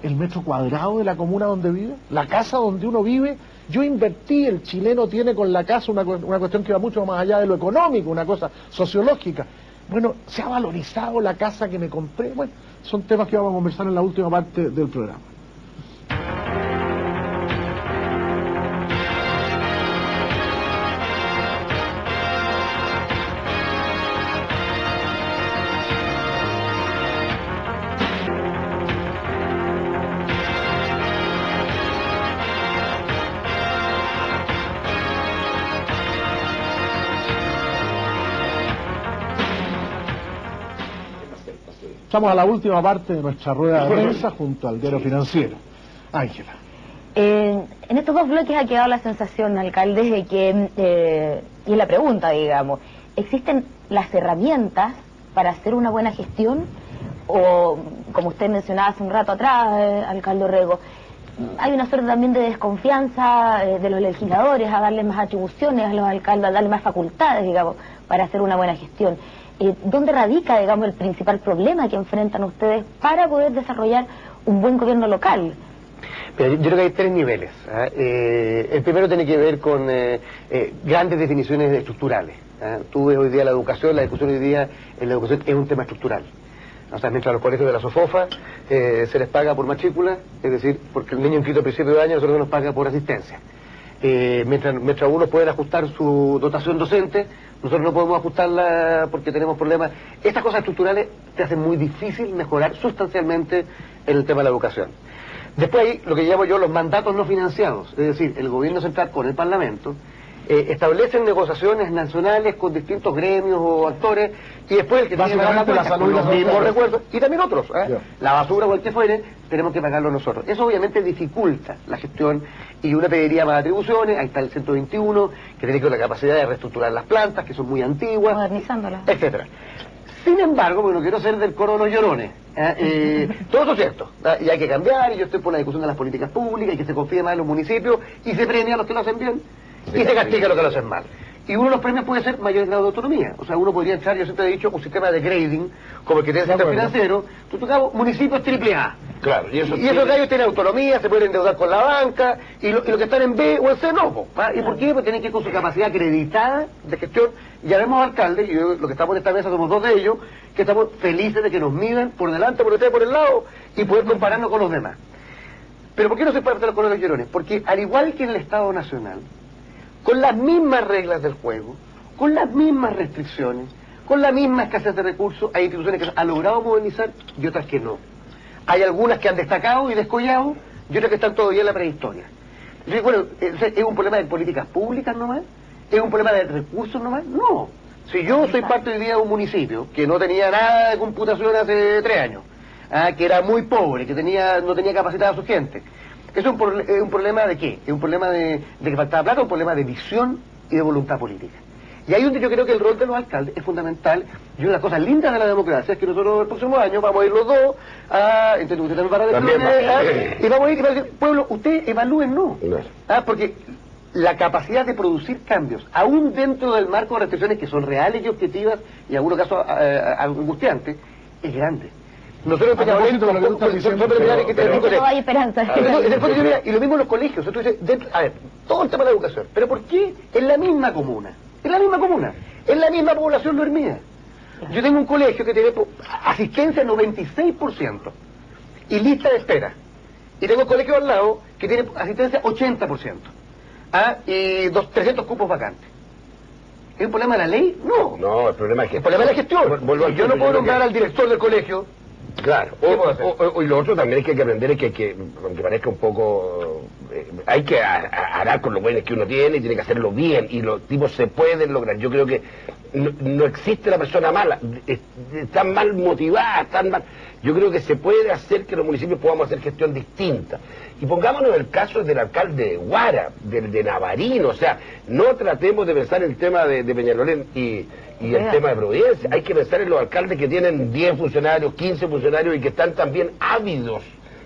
metro cuadrado de la comuna donde vive, la casa donde uno vive. Yo invertí, el chileno tiene con la casa una cuestión que va mucho más allá de lo económico, una cosa sociológica. Bueno, ¿se ha valorizado la casa que me compré? Bueno, son temas que vamos a conversar en la última parte del programa. Estamos a la última parte de nuestra rueda de prensa junto al Diario Financiero. Ángela. En estos dos bloques ha quedado la sensación, alcalde, de que, y es la pregunta, digamos, ¿existen las herramientas para hacer una buena gestión? O, como usted mencionaba hace un rato atrás, alcalde Rego, hay una suerte también de desconfianza de los legisladores a darle más atribuciones a los alcaldes, a darle más facultades, digamos, para hacer una buena gestión. ¿Dónde radica, digamos, el principal problema que enfrentan ustedes para poder desarrollar un buen gobierno local? Pero yo creo que hay tres niveles. El primero tiene que ver con grandes definiciones estructurales. Tú ves hoy día la educación, la discusión hoy día en la educación es un tema estructural. O sea, mientras los colegios de la SOFOFA se les paga por matrícula, es decir, porque el niño inscrito a principio de año nosotros se nos paga por asistencia. Mientras algunos pueden ajustar su dotación docente, nosotros no podemos ajustarla porque tenemos problemas. Estas cosas estructurales te hacen muy difícil mejorar sustancialmente en el tema de la educación. Después hay lo que llamo yo los mandatos no financiados, es decir, el gobierno central con el Parlamento establecen negociaciones nacionales con distintos gremios o actores, y después el que tiene que pagar la salud, los mismos recuerdos, y también otros, la basura o el que fuere, tenemos que pagarlo nosotros. Eso obviamente dificulta la gestión, y uno pediría más atribuciones. Ahí está el 121, que tiene que ver con la capacidad de reestructurar las plantas, que son muy antiguas, modernizándolas, etcétera. Sin embargo, porque no quiero ser del coro de los llorones, todo eso es cierto, y hay que cambiar, y yo estoy por la discusión de las políticas públicas, y que se confíe más en los municipios, y se premia a los que lo hacen bien, y se castiga a los que lo hacen mal. Y uno de los premios puede ser mayor grado de autonomía. O sea, uno podría echar, yo siempre he dicho, un sistema de grading, como el que tiene el sistema financiero, tú tocamos municipios AAA. Claro, y esos gallos tienen autonomía, se pueden endeudar con la banca, y los que están en B o en C no. ¿Y por qué? Porque tienen que ir con su capacidad acreditada de gestión. Ya vemos alcaldes, y yo, lo que estamos en esta mesa somos dos de ellos, que estamos felices de que nos midan por delante, por detrás, por el lado, y poder compararnos con los demás. Pero ¿por qué no se parte con los llorones? Porque al igual que en el Estado Nacional, con las mismas reglas del juego, con las mismas restricciones, con la misma escasez de recursos, hay instituciones que se han logrado modernizar y otras que no. Hay algunas que han destacado y descollado y otras que están todavía en la prehistoria. Entonces, bueno, ¿es un problema de políticas públicas nomás? ¿Es un problema de recursos nomás? No. Si yo soy parte hoy día de un municipio que no tenía nada de computación hace 3 años, que era muy pobre, que no tenía capacitada a su gente, ¿eso es un problema de qué? ¿Es un problema de que faltaba plata o un problema de visión y de voluntad política? Y ahí donde yo creo que el rol de los alcaldes es fundamental, y una de las cosas lindas de la democracia es que nosotros el próximo año vamos a ir los dos entonces usted también para y vamos a ir y va a decir, pueblo, usted evalúen, no. Porque la capacidad de producir cambios, aún dentro del marco de restricciones que son reales y objetivas, y en algunos casos angustiantes, es grande. Nosotros hay esperanza. Y lo mismo en los colegios. Entonces, a ver, todo el tema de la educación. ¿Pero por qué en la misma comuna? En la misma comuna, en la misma población dormida. Yo tengo un colegio que tiene asistencia 96% y lista de espera. Y tengo un colegio al lado que tiene asistencia 80%. Y 300 cupos vacantes. ¿Es un problema de la ley? No. No, el problema es que... El problema es la gestión. Yo no puedo nombrar al director del colegio. Claro, y lo otro también es que hay que aprender, es que aunque parezca un poco, hay que arar con los buenos que uno tiene y tiene que hacerlo bien, y los tipos se pueden lograr. Yo creo que no existe la persona mala, están mal motivadas, están mal. Yo creo que se puede hacer que los municipios podamos hacer gestión distinta. Y pongámonos en el caso del alcalde de Huara, del de Navarino, o sea, no tratemos de pensar en el tema de Peñalolén y el tema de Providencia. Hay que pensar en los alcaldes que tienen 10 funcionarios, 15 funcionarios y que están también ávidos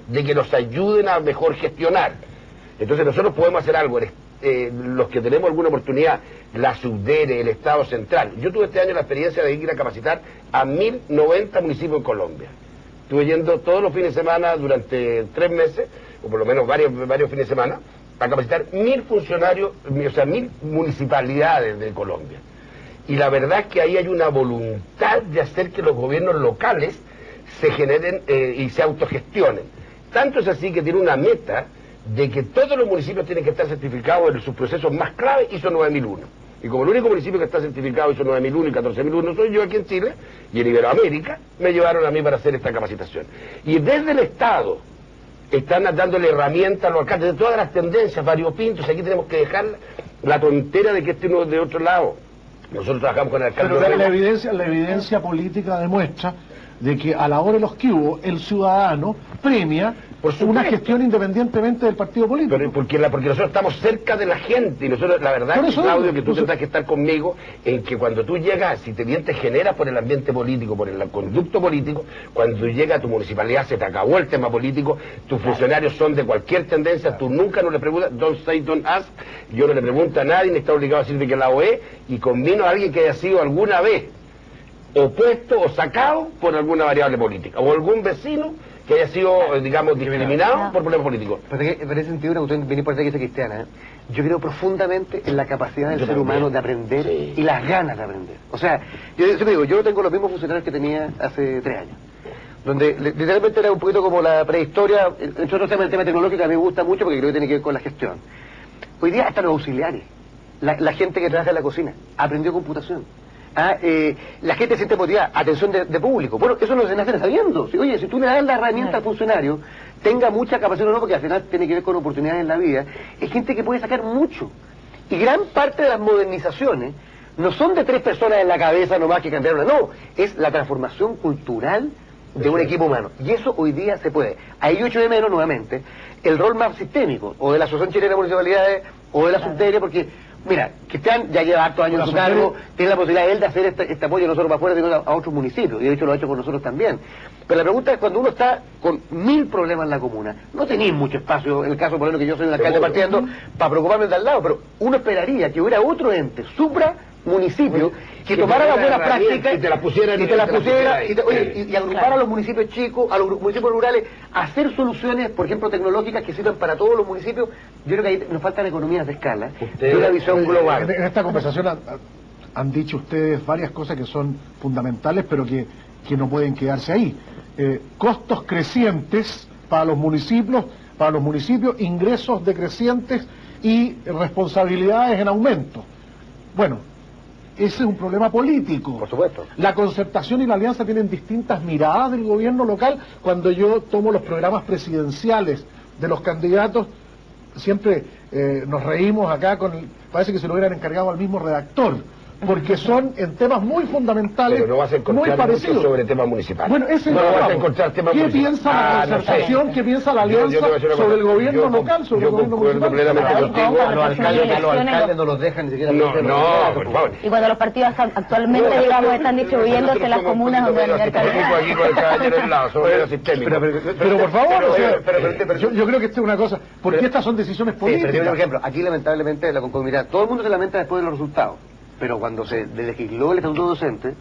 de que los ayuden a mejor gestionar. Entonces nosotros podemos hacer algo, los que tenemos alguna oportunidad, la Subdere, el Estado Central. Yo tuve este año la experiencia de ir a capacitar a 1090 municipios en Colombia. Estuve yendo todos los fines de semana durante 3 meses, o por lo menos varios fines de semana, a capacitar 1000 funcionarios, o sea, 1000 municipalidades de Colombia. Y la verdad es que ahí hay una voluntad de hacer que los gobiernos locales se generen y se autogestionen. Tanto es así que tiene una meta de que todos los municipios tienen que estar certificados en sus procesos más clave, ISO 9001. Y como el único municipio que está certificado ISO 9001 y 14001 soy yo aquí en Chile, y en Iberoamérica, me llevaron a mí para hacer esta capacitación. Y desde el Estado están dándole herramientas a los alcaldes de todas las tendencias, variopintos. Aquí tenemos que dejar la tontera de que esté uno de otro lado. Nosotros trabajamos con el alcalde. Pero la evidencia política demuestra de que a la hora de los que hubo, el ciudadano premia por una gestión independientemente del partido político. Pero porque nosotros estamos cerca de la gente, y nosotros, la verdad es que, Claudio, que tú tendrás que estar conmigo en que cuando tú llegas, si te bien te generas por el ambiente político, por el conducto político, cuando tú llegas a tu municipalidad se te acabó el tema político, tus funcionarios son de cualquier tendencia, tú nunca no le preguntas, don't say, don't ask, yo no le pregunto a nadie, ni está obligado a decir de que la OE, y convino a alguien que haya sido alguna vez opuesto o sacado por alguna variable política, o algún vecino que haya sido, digamos, discriminado por problemas políticos. Pero en ese sentido, una cuestión viene por iglesia cristiana, yo creo profundamente en la capacidad del ser humano de aprender y las ganas de aprender. O sea, yo siempre digo, yo tengo los mismos funcionarios que tenía hace 3 años, donde literalmente era un poquito como la prehistoria, entre otros temas, el tema tecnológico a mí me gusta mucho porque creo que tiene que ver con la gestión. Hoy día hasta los auxiliares, la gente que trabaja en la cocina, aprendió computación. La gente siente motivada, atención de público. Bueno, eso no se nace sabiendo. Oye, si tú le das la herramienta al funcionario, tenga mucha capacidad o no, porque al final tiene que ver con oportunidades en la vida, es gente que puede sacar mucho. Y gran parte de las modernizaciones no son de 3 personas en la cabeza nomás que cambiaron, no, es la transformación cultural de un equipo humano. Y eso hoy día se puede. Ahí yo echo de menos nuevamente el rol más sistémico, o de la Asociación Chilena de Municipalidades, o de la Subdere, porque mira, Cristian ya lleva hartos años en su cargo, tiene la posibilidad él de hacer este apoyo no solo para afuera, sino a otros municipios, y de hecho lo ha hecho con nosotros también. Pero la pregunta es, cuando uno está con 1000 problemas en la comuna, no tenéis mucho espacio, en el caso por ejemplo que yo soy el alcalde partiendo, para preocuparme de al lado, pero uno esperaría que hubiera otro ente, municipio, que tomara las buenas prácticas y te las pusiera y agrupara a los municipios chicos, a los municipios rurales, a hacer soluciones, por ejemplo, tecnológicas que sirvan para todos los municipios. Yo creo que ahí nos faltan economías de escala y una visión global. En esta conversación han dicho ustedes varias cosas que son fundamentales, pero que no pueden quedarse ahí. Costos crecientes para los municipios, ingresos decrecientes y responsabilidades en aumento. Bueno, ese es un problema político. Por supuesto. La concertación y la alianza tienen distintas miradas del gobierno local. Cuando yo tomo los programas presidenciales de los candidatos, siempre nos reímos acá parece que se lo hubieran encargado al mismo redactor, porque son en temas muy fundamentales, pero no vas a encontrar muy parecidos sobre temas municipales. Bueno, ese no es vas a encontrar temas ¿Qué municipales? piensa la concertación? No sé. ¿Qué piensa la alianza Yo te voy a decir una sobre cosa. el gobierno local, sobre el gobierno concuerdo municipal? plenamente contigo. A los alcaldes no los dejan ni siquiera... No, por favor. Y cuando los partidos actualmente, digamos, están distribuyéndose las comunas donde hay alcaldía. Aquí con el caballero del lado, somos medio sistémicos. Pero por favor, o sea, pero- yo creo que esta es una cosa, porque estas son decisiones Sí, pero políticas. por ejemplo, aquí lamentablemente la concomitanía, todo el mundo se lamenta después de los resultados, pero cuando se legisló el estatuto docente,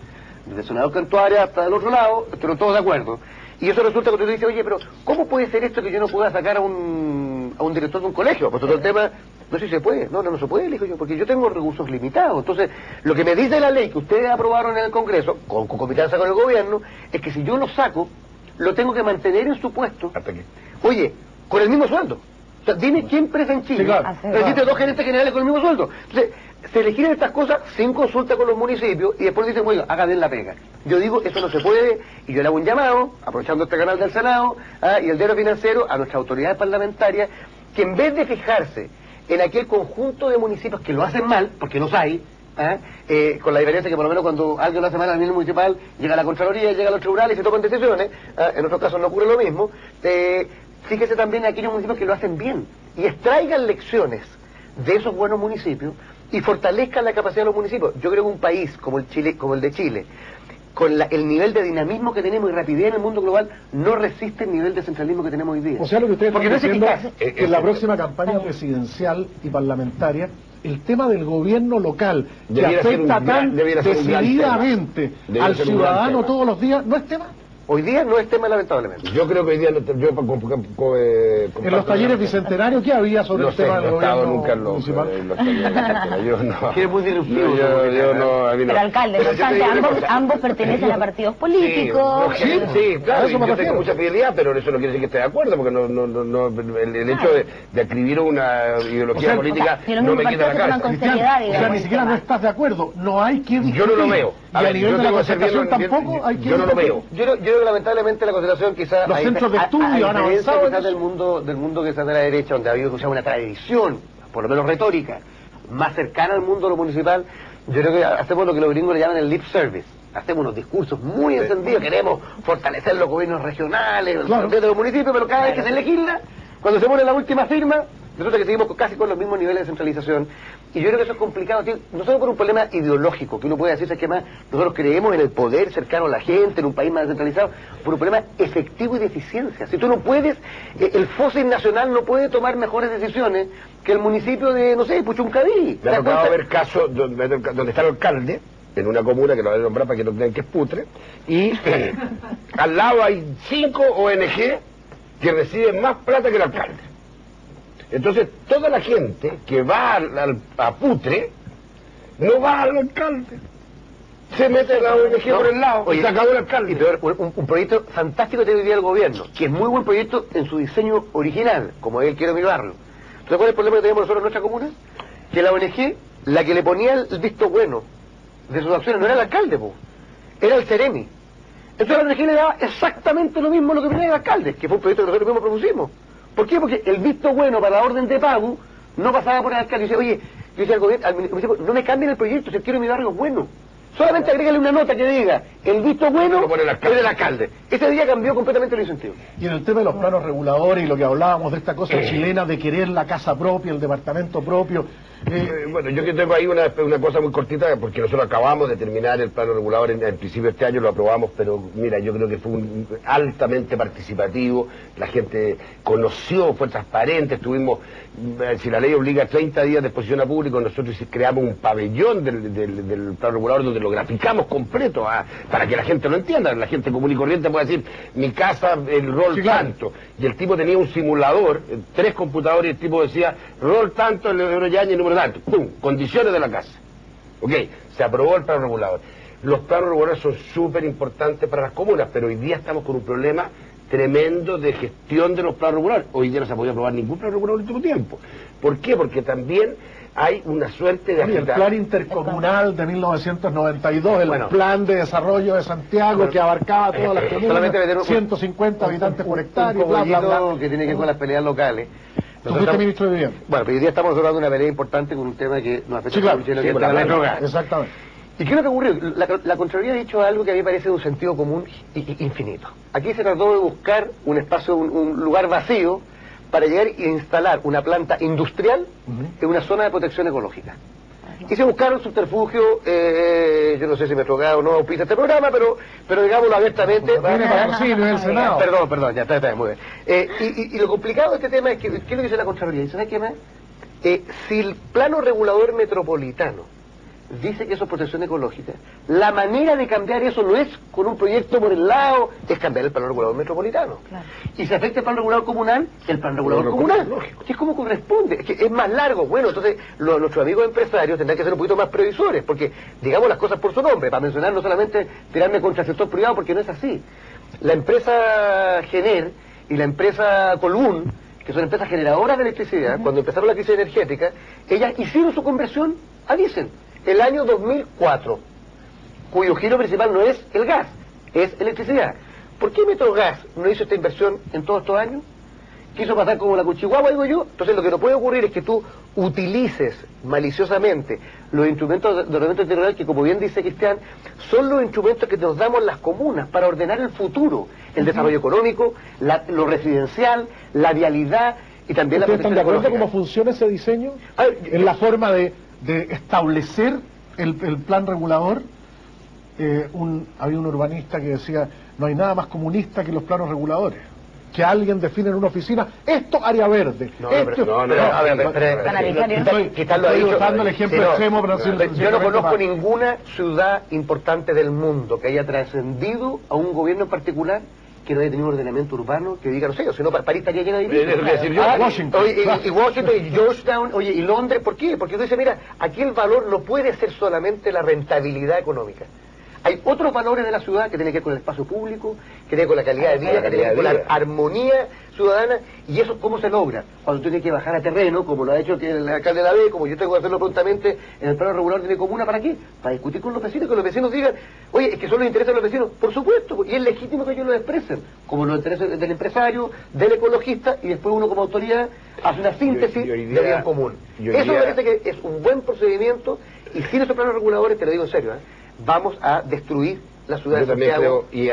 desde el senador Cantuaria hasta el otro lado, estuvieron todos de acuerdo. Y eso resulta que tú dices, oye, pero ¿cómo puede ser esto que yo no pueda sacar a un director de un colegio? Pues todo el tema, no sé si se puede, no se puede, le digo yo, porque yo tengo recursos limitados. Entonces, lo que me dice la ley que ustedes aprobaron en el Congreso, con concomitanza con el gobierno, es que si yo lo saco, lo tengo que mantener en su puesto. Hasta aquí. Oye, con el mismo sueldo. O sea, dime quién empresa en Chile Sí, claro. existe dos gerentes generales con el mismo sueldo. Entonces, se elegir estas cosas sin consulta con los municipios y después dicen, oiga, haga bien la pega. Yo digo, eso no se puede, y yo le hago un llamado, aprovechando este canal del Senado y el diario financiero, a nuestras autoridades parlamentarias, que en vez de fijarse en aquel conjunto de municipios que lo hacen mal, porque los hay, con la diferencia que por lo menos cuando alguien lo hace mal al nivel municipal, llega a la Contraloría, llega a los tribunales y se toman decisiones, en otros casos no ocurre lo mismo, fíjese también en aquellos municipios que lo hacen bien y extraigan lecciones de esos buenos municipios y fortalezcan la capacidad de los municipios. Yo creo que un país como el de Chile, con el nivel de dinamismo que tenemos y rapidez en el mundo global, no resiste el nivel de centralismo que tenemos hoy día. O sea, lo que ustedes Porque están no es diciendo eficaz. que en la próxima campaña presidencial y parlamentaria, el tema del gobierno local, que Debiera ser afecta un gran- tan debiera ser un gran decididamente Debiera al ser un gran ciudadano tema. todos los días, ¿no es tema? Hoy día no es tema, lamentablemente. Yo creo que hoy día En los talleres bicentenarios, ¿qué había sobre no el sé, tema no del he estado gobierno nunca en municipal? los talleres bicentenarios. Yo no. Que es muy disruptivo. Yo no, a mí no. Pero alcalde, no Pero yo te obstante, digo una cosa. ambos pertenecen a partidos políticos. Sí, claro, a eso me yo tengo refiero. mucha fidelidad, pero eso no quiere decir que esté de acuerdo, porque el hecho de adscribir una ideología política y los no mismos me quita la partidos toman cabeza. con seriedad, O sea, digamos, ni el siquiera tema. no estás de acuerdo, no hay que discutir. Yo no lo veo. Y a nivel de la concertación tampoco hay que yo no lo discutir. veo. Yo creo que lamentablemente la consideración quizás... Los centros de estudio han diferencia avanzado en quizás eso. del mundo que está de la derecha, donde ha habido quizás una tradición, por lo menos retórica, más cercana al mundo de lo municipal, yo creo que hacemos lo que los gringos le llaman el lip service. Hacemos unos discursos muy encendidos, queremos fortalecer los gobiernos regionales, Claro. de los municipios, pero cada vez que se legisla, cuando se pone la última firma, resulta que seguimos casi con los mismos niveles de centralización. Y yo creo que eso es complicado, tío, no solo por un problema ideológico, que uno puede decirse que más nosotros creemos en el poder cercano a la gente, en un país más descentralizado, por un problema efectivo y de eficiencia. Si tú no puedes, el FOSIN nacional no puede tomar mejores decisiones que el municipio de, no sé, Puchuncaví. Me ha tocado ver casos donde está el alcalde, en una comuna que lo voy a nombrar para que no crean que es putre, y al lado hay 5 ONG que reciben más plata que el alcalde. Entonces, toda la gente que va a putre, no va al alcalde. Se mete la ONG por el lado y se acabó el alcalde. Y peor, un proyecto fantástico que tiene hoy día el gobierno, que es muy buen proyecto en su diseño original, como él quiere mirarlo. ¿Entonces cuál es el problema que tenemos nosotros en nuestra comuna? Que la ONG, la que le ponía el visto bueno de sus acciones, no era el alcalde, era el Ceremi. Entonces la ONG le daba exactamente lo mismo lo que ponía el alcalde, que fue un proyecto que nosotros mismos propusimos. ¿Por qué? Porque el visto bueno para la orden de pago no pasaba por el alcalde. Y dice, oye, yo decía al gobierno, al municipio, no me cambien el proyecto, si quiero mi barrio bueno. Solamente agrégale una nota que diga, el visto bueno Lo pone el alcalde. es del alcalde. Ese día cambió completamente el incentivo. Y en el tema de los planos reguladores y lo que hablábamos de esta cosa chilena de querer la casa propia, el departamento propio, Bueno, yo que tengo ahí una cosa muy cortita, porque nosotros acabamos de terminar el plano regulador en principio de este año, lo aprobamos, pero mira, yo creo que fue altamente participativo, la gente conoció, fue transparente, estuvimos, si la ley obliga 30 días de exposición a público, nosotros creamos un pabellón del plano regulador donde lo graficamos completo, para que la gente lo entienda, la gente común y corriente puede decir, mi casa, el rol Sí, claro. tanto, y el tipo tenía un simulador, 3 computadores, y el tipo decía, rol tanto, el Euroyaña y número tanto, ¡pum!, condiciones de la casa. Ok, se aprobó el plano regulador. Los planos reguladores son súper importantes para las comunas, pero hoy día estamos con un problema tremendo de gestión de los planos regulares. Hoy día no se ha podido aprobar ningún plano regulador en el último tiempo. ¿Por qué? Porque también hay una suerte de Y el plan intercomunal de 1992, el plan de desarrollo de Santiago que abarcaba todas las comunas, 150 habitantes por hectárea, bla, bla, bla. Que tiene que ver con las peleas locales. Tú fuiste ministro de Vivienda. Bueno, pero hoy día estamos hablando de una pelea importante con un tema que nos afecta claro, mucho, que es el tema de la droga. Exactamente. ¿Y qué es lo que ocurrió? La Contraloría ha dicho algo que a mí me parece de un sentido común infinito. Aquí se trató de buscar un espacio, un lugar vacío para llegar e instalar una planta industrial en una zona de protección ecológica. Y se buscaron subterfugios, yo no sé si Metrogas o no auspicia este programa, pero digámoslo abiertamente. Tiene patrocinio en el Senado. Perdón, ya está, muy bien. Y lo complicado de este tema es que, ¿qué es lo que dice la Contraloría? ¿Sabes qué más? Si el plano regulador metropolitano dice que eso es protección ecológica, la manera de cambiar eso no es con un proyecto por el lado, es cambiar el plano regulador metropolitano. Claro. Y si afecta el plano regulador comunal, el plano regulador comunal. Es como corresponde, es más largo. Bueno, entonces nuestros amigos empresarios tendrán que ser un poquito más previsores, porque digamos las cosas por su nombre, para mencionar no solamente tirarme contra el sector privado, porque no es así. La empresa Gener y la empresa Colbún, que son empresas generadoras de electricidad, cuando empezaron la crisis energética, ellas hicieron su conversión a diésel. El año 2004, cuyo giro principal no es el gas, es electricidad. ¿Por qué Metrogas no hizo esta inversión en todos estos años? Quiso pasar como la cuchihuahua, digo yo. Entonces lo que no puede ocurrir es que tú utilices maliciosamente los instrumentos de ordenamiento territorial que, como bien dice Cristian, son los instrumentos que nos damos las comunas para ordenar el futuro, el desarrollo económico, lo residencial, la vialidad y también la protección ecológica. ¿Ustedes están de acuerdo cómo funciona ese diseño? En la forma de establecer el plan regulador. Había un urbanista que decía, no hay nada más comunista que los planos reguladores. Que alguien define en una oficina, esto área verde. Estoy usando el ejemplo extremo, pero yo no conozco ninguna ciudad importante del mundo que haya trascendido a un gobierno en particular que no haya tenido un ordenamiento urbano que diga, no sé, si no, París estaría llena de Washington. Y Washington, y Georgetown, oye, y Londres, ¿por qué? Porque tú dices, mira, aquí el valor no puede ser solamente la rentabilidad económica. Hay otros valores de la ciudad que tienen que ver con el espacio público, que tienen que ver con la calidad de vida, que tienen que ver con la armonía ciudadana, y eso ¿cómo se logra? Cuando tú tienes que bajar a terreno, como lo ha hecho el alcalde de la B, como yo tengo que hacerlo prontamente en el plano regulador de mi comuna, ¿para qué? Para discutir con los vecinos, que los vecinos digan, oye, es que son los intereses de los vecinos, por supuesto, y es legítimo que ellos lo expresen, como los intereses del empresario, del ecologista, y después uno como autoridad hace una síntesis de bien común. Eso me parece que es un buen procedimiento, y sin esos planos reguladores, te lo digo en serio, vamos a destruir la ciudad de Santiago. Yo también creo, y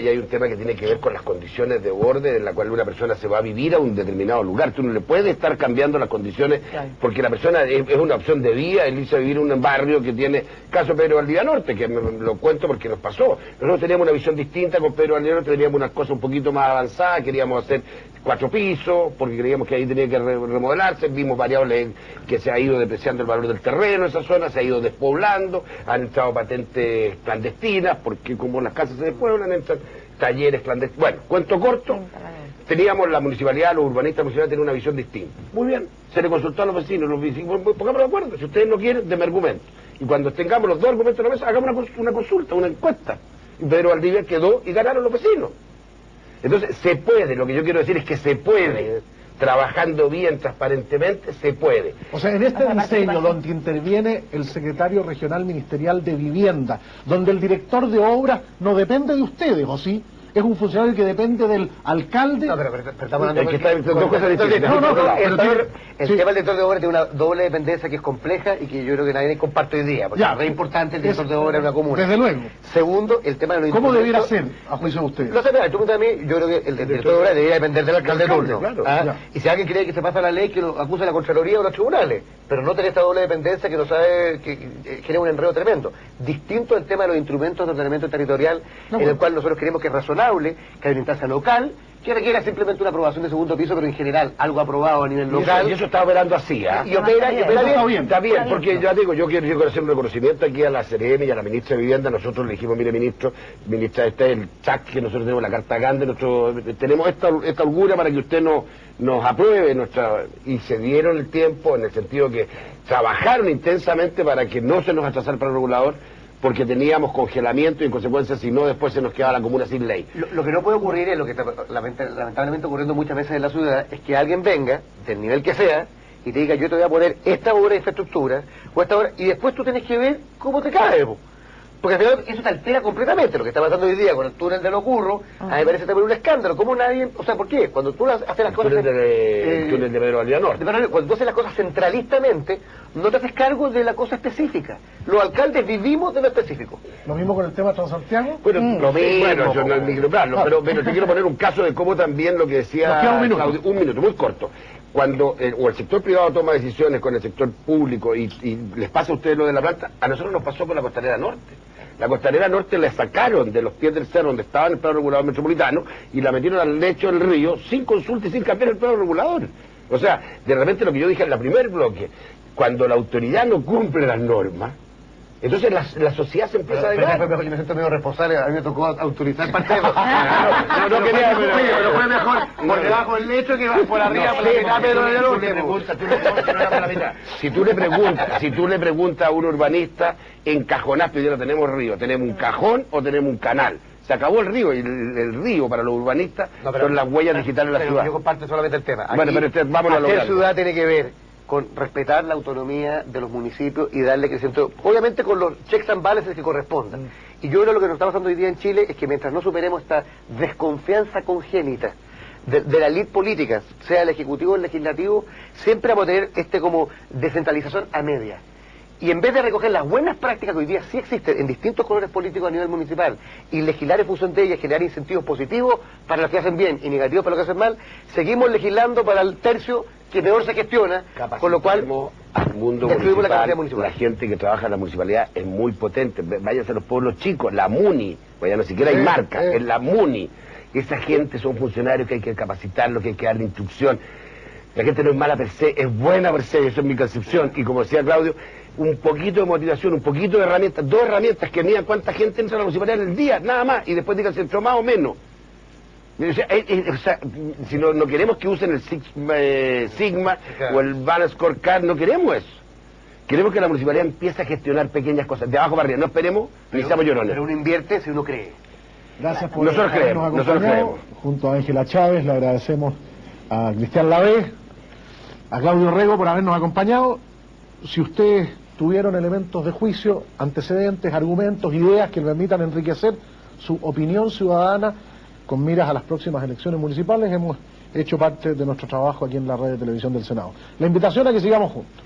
hay un tema que tiene que ver con las condiciones de orden en la cual una persona se va a vivir a un determinado lugar. Tú no le puedes estar cambiando las condiciones, porque la persona es una opción de vida. Él irse a vivir en un barrio que tiene, caso Pedro Valdivia Norte, que lo cuento porque nos pasó. Nosotros teníamos una visión distinta con Pedro Valdivia Norte, teníamos unas cosas un poquito más avanzadas, queríamos hacer 4 pisos, porque creíamos que ahí tenía que remodelarse, vimos variables que se ha ido depreciando el valor del terreno en esa zona, se ha ido despoblando, han entrado patentes clandestinas, porque como las casas se despueblan, entran talleres clandestinos. Bueno, cuento corto, teníamos la municipalidad, los urbanistas municipales tenían una visión distinta. Muy bien, se le consultó a los vecinos pongamos de acuerdo, si ustedes no quieren, deme argumentos. Y cuando tengamos los 2 argumentos en la mesa, hagamos una consulta, una encuesta. Y Pedro Valdivia quedó y ganaron los vecinos. Entonces, se puede, lo que yo quiero decir es que se puede, trabajando bien, transparentemente, se puede. O sea, en este diseño donde interviene el secretario regional ministerial de Vivienda, donde el director de obras no depende de ustedes, ¿o sí? Es un funcionario que depende del alcalde. No, pero estamos hablando de dos cosas distintas. El tema del director de obra tiene una doble dependencia que es compleja y que yo creo que nadie comparte hoy día, porque es re importante el director de obra en una comuna. Desde luego. Segundo, el tema de los ¿Cómo debiera ser, a juicio de ustedes? No sé, tú preguntas a mí, yo creo que el director de obra debería depender del alcalde de turno. Claro, y si alguien cree que se pasa la ley, que lo acusa a la Contraloría o a los tribunales, pero no tener esta doble dependencia que no sabe, que genera un enredo tremendo. Distinto el tema de los instrumentos de ordenamiento territorial, en el cual nosotros creemos que es razonable que hay una instancia local que requiera simplemente una aprobación de segundo piso, pero en general algo aprobado a nivel local. Y eso está operando así, ¿ah? Y opera bien. Está bien, porque ya digo, yo quiero hacer un reconocimiento aquí a la CRM y a la ministra de Vivienda. Nosotros le dijimos, mire ministra, este es el chat que nosotros tenemos, la carta grande, tenemos esta holgura para que usted nos apruebe y se dieron el tiempo en el sentido que trabajaron intensamente para que no se nos atrasara el plan regulador, porque teníamos congelamiento y en consecuencia si no después se nos quedaba la comuna sin ley. Lo que no puede ocurrir es lo que está lamentablemente ocurriendo muchas veces en la ciudad, es que alguien venga, del nivel que sea, y te diga yo te voy a poner esta obra de infraestructura o esta obra, y después tú tienes que ver cómo te cae, po. Porque al final eso te altera completamente lo que está pasando hoy día con el túnel de los Curros. A mí me parece también un escándalo. ¿Cómo nadie...? O sea, ¿por qué? Cuando tú haces las cosas... El túnel de Pedro Valdivia Norte. Cuando tú haces las cosas centralistamente, no te haces cargo de la cosa específica. Los alcaldes vivimos de lo específico. Lo mismo con el tema Transantiago. Lo mismo. Bueno, yo no el microplano, pero te quiero poner un caso de cómo también lo que decía Claudio, un minuto, muy corto. Cuando o el sector privado toma decisiones con el sector público y les pasa a ustedes lo de la planta, a nosotros nos pasó con la Costanera Norte. La Costanera Norte la sacaron de los pies del cerro donde estaba en el plano regulador metropolitano y la metieron al lecho del río sin consulta y sin cambiar el plano regulador. O sea, de repente lo que yo dije en el primer bloque, cuando la autoridad no cumple las normas, entonces la sociedad se empieza a dejar. Yo me siento medio responsable, a mí me tocó autorizar parte de eso. No quería, pero fue mejor por debajo del lecho que por arriba, por la mitad, pero si tú le preguntas a un urbanista, en Cajonaste ya no tenemos río, tenemos un cajón o tenemos un canal. Se acabó el río, y el río para los urbanistas son las huellas digitales de la ciudad. Yo comparto solamente el tema. Aquí, bueno, pero vamos a lograr. Hacer ciudad tiene que ver con respetar la autonomía de los municipios y darle crecimiento, obviamente con los checks and balances que correspondan. Y yo creo que lo que nos está pasando hoy día en Chile es que mientras no superemos esta desconfianza congénita de la elite política, sea el ejecutivo o el legislativo, siempre vamos a tener como descentralización a media. Y en vez de recoger las buenas prácticas que hoy día sí existen en distintos colores políticos a nivel municipal y legislar en función de ellas, generar incentivos positivos para los que hacen bien y negativos para los que hacen mal, seguimos legislando para el tercio que peor se gestiona, con lo cual al mundo municipal, la gente que trabaja en la municipalidad es muy potente. Váyanse a los pueblos chicos, la MUNI, pues ya no siquiera hay marca, es la MUNI. Esa gente son funcionarios que hay que capacitarlos, que hay que darle instrucción. La gente no es mala per se, es buena per se, eso es mi concepción. Y como decía Claudio, un poquito de motivación, un poquito de herramientas, 2 herramientas que midan cuánta gente entra a la municipalidad en el día, nada más, y después digan si entró más o menos. O sea, si no queremos que usen el Sigma o el Van Scorecard, no queremos eso. Queremos que la municipalidad empiece a gestionar pequeñas cosas, de abajo para arriba, no esperemos ni seamos llorones. Pero uno invierte si uno cree. Gracias por habernos acompañado. Junto a Ángela Chávez le agradecemos a Cristian Lavé, a Claudio Rego por habernos acompañado. Si ustedes tuvieron elementos de juicio, antecedentes, argumentos, ideas que le permitan enriquecer su opinión ciudadana con miras a las próximas elecciones municipales, hemos hecho parte de nuestro trabajo aquí en la red de televisión del Senado. La invitación a que sigamos juntos.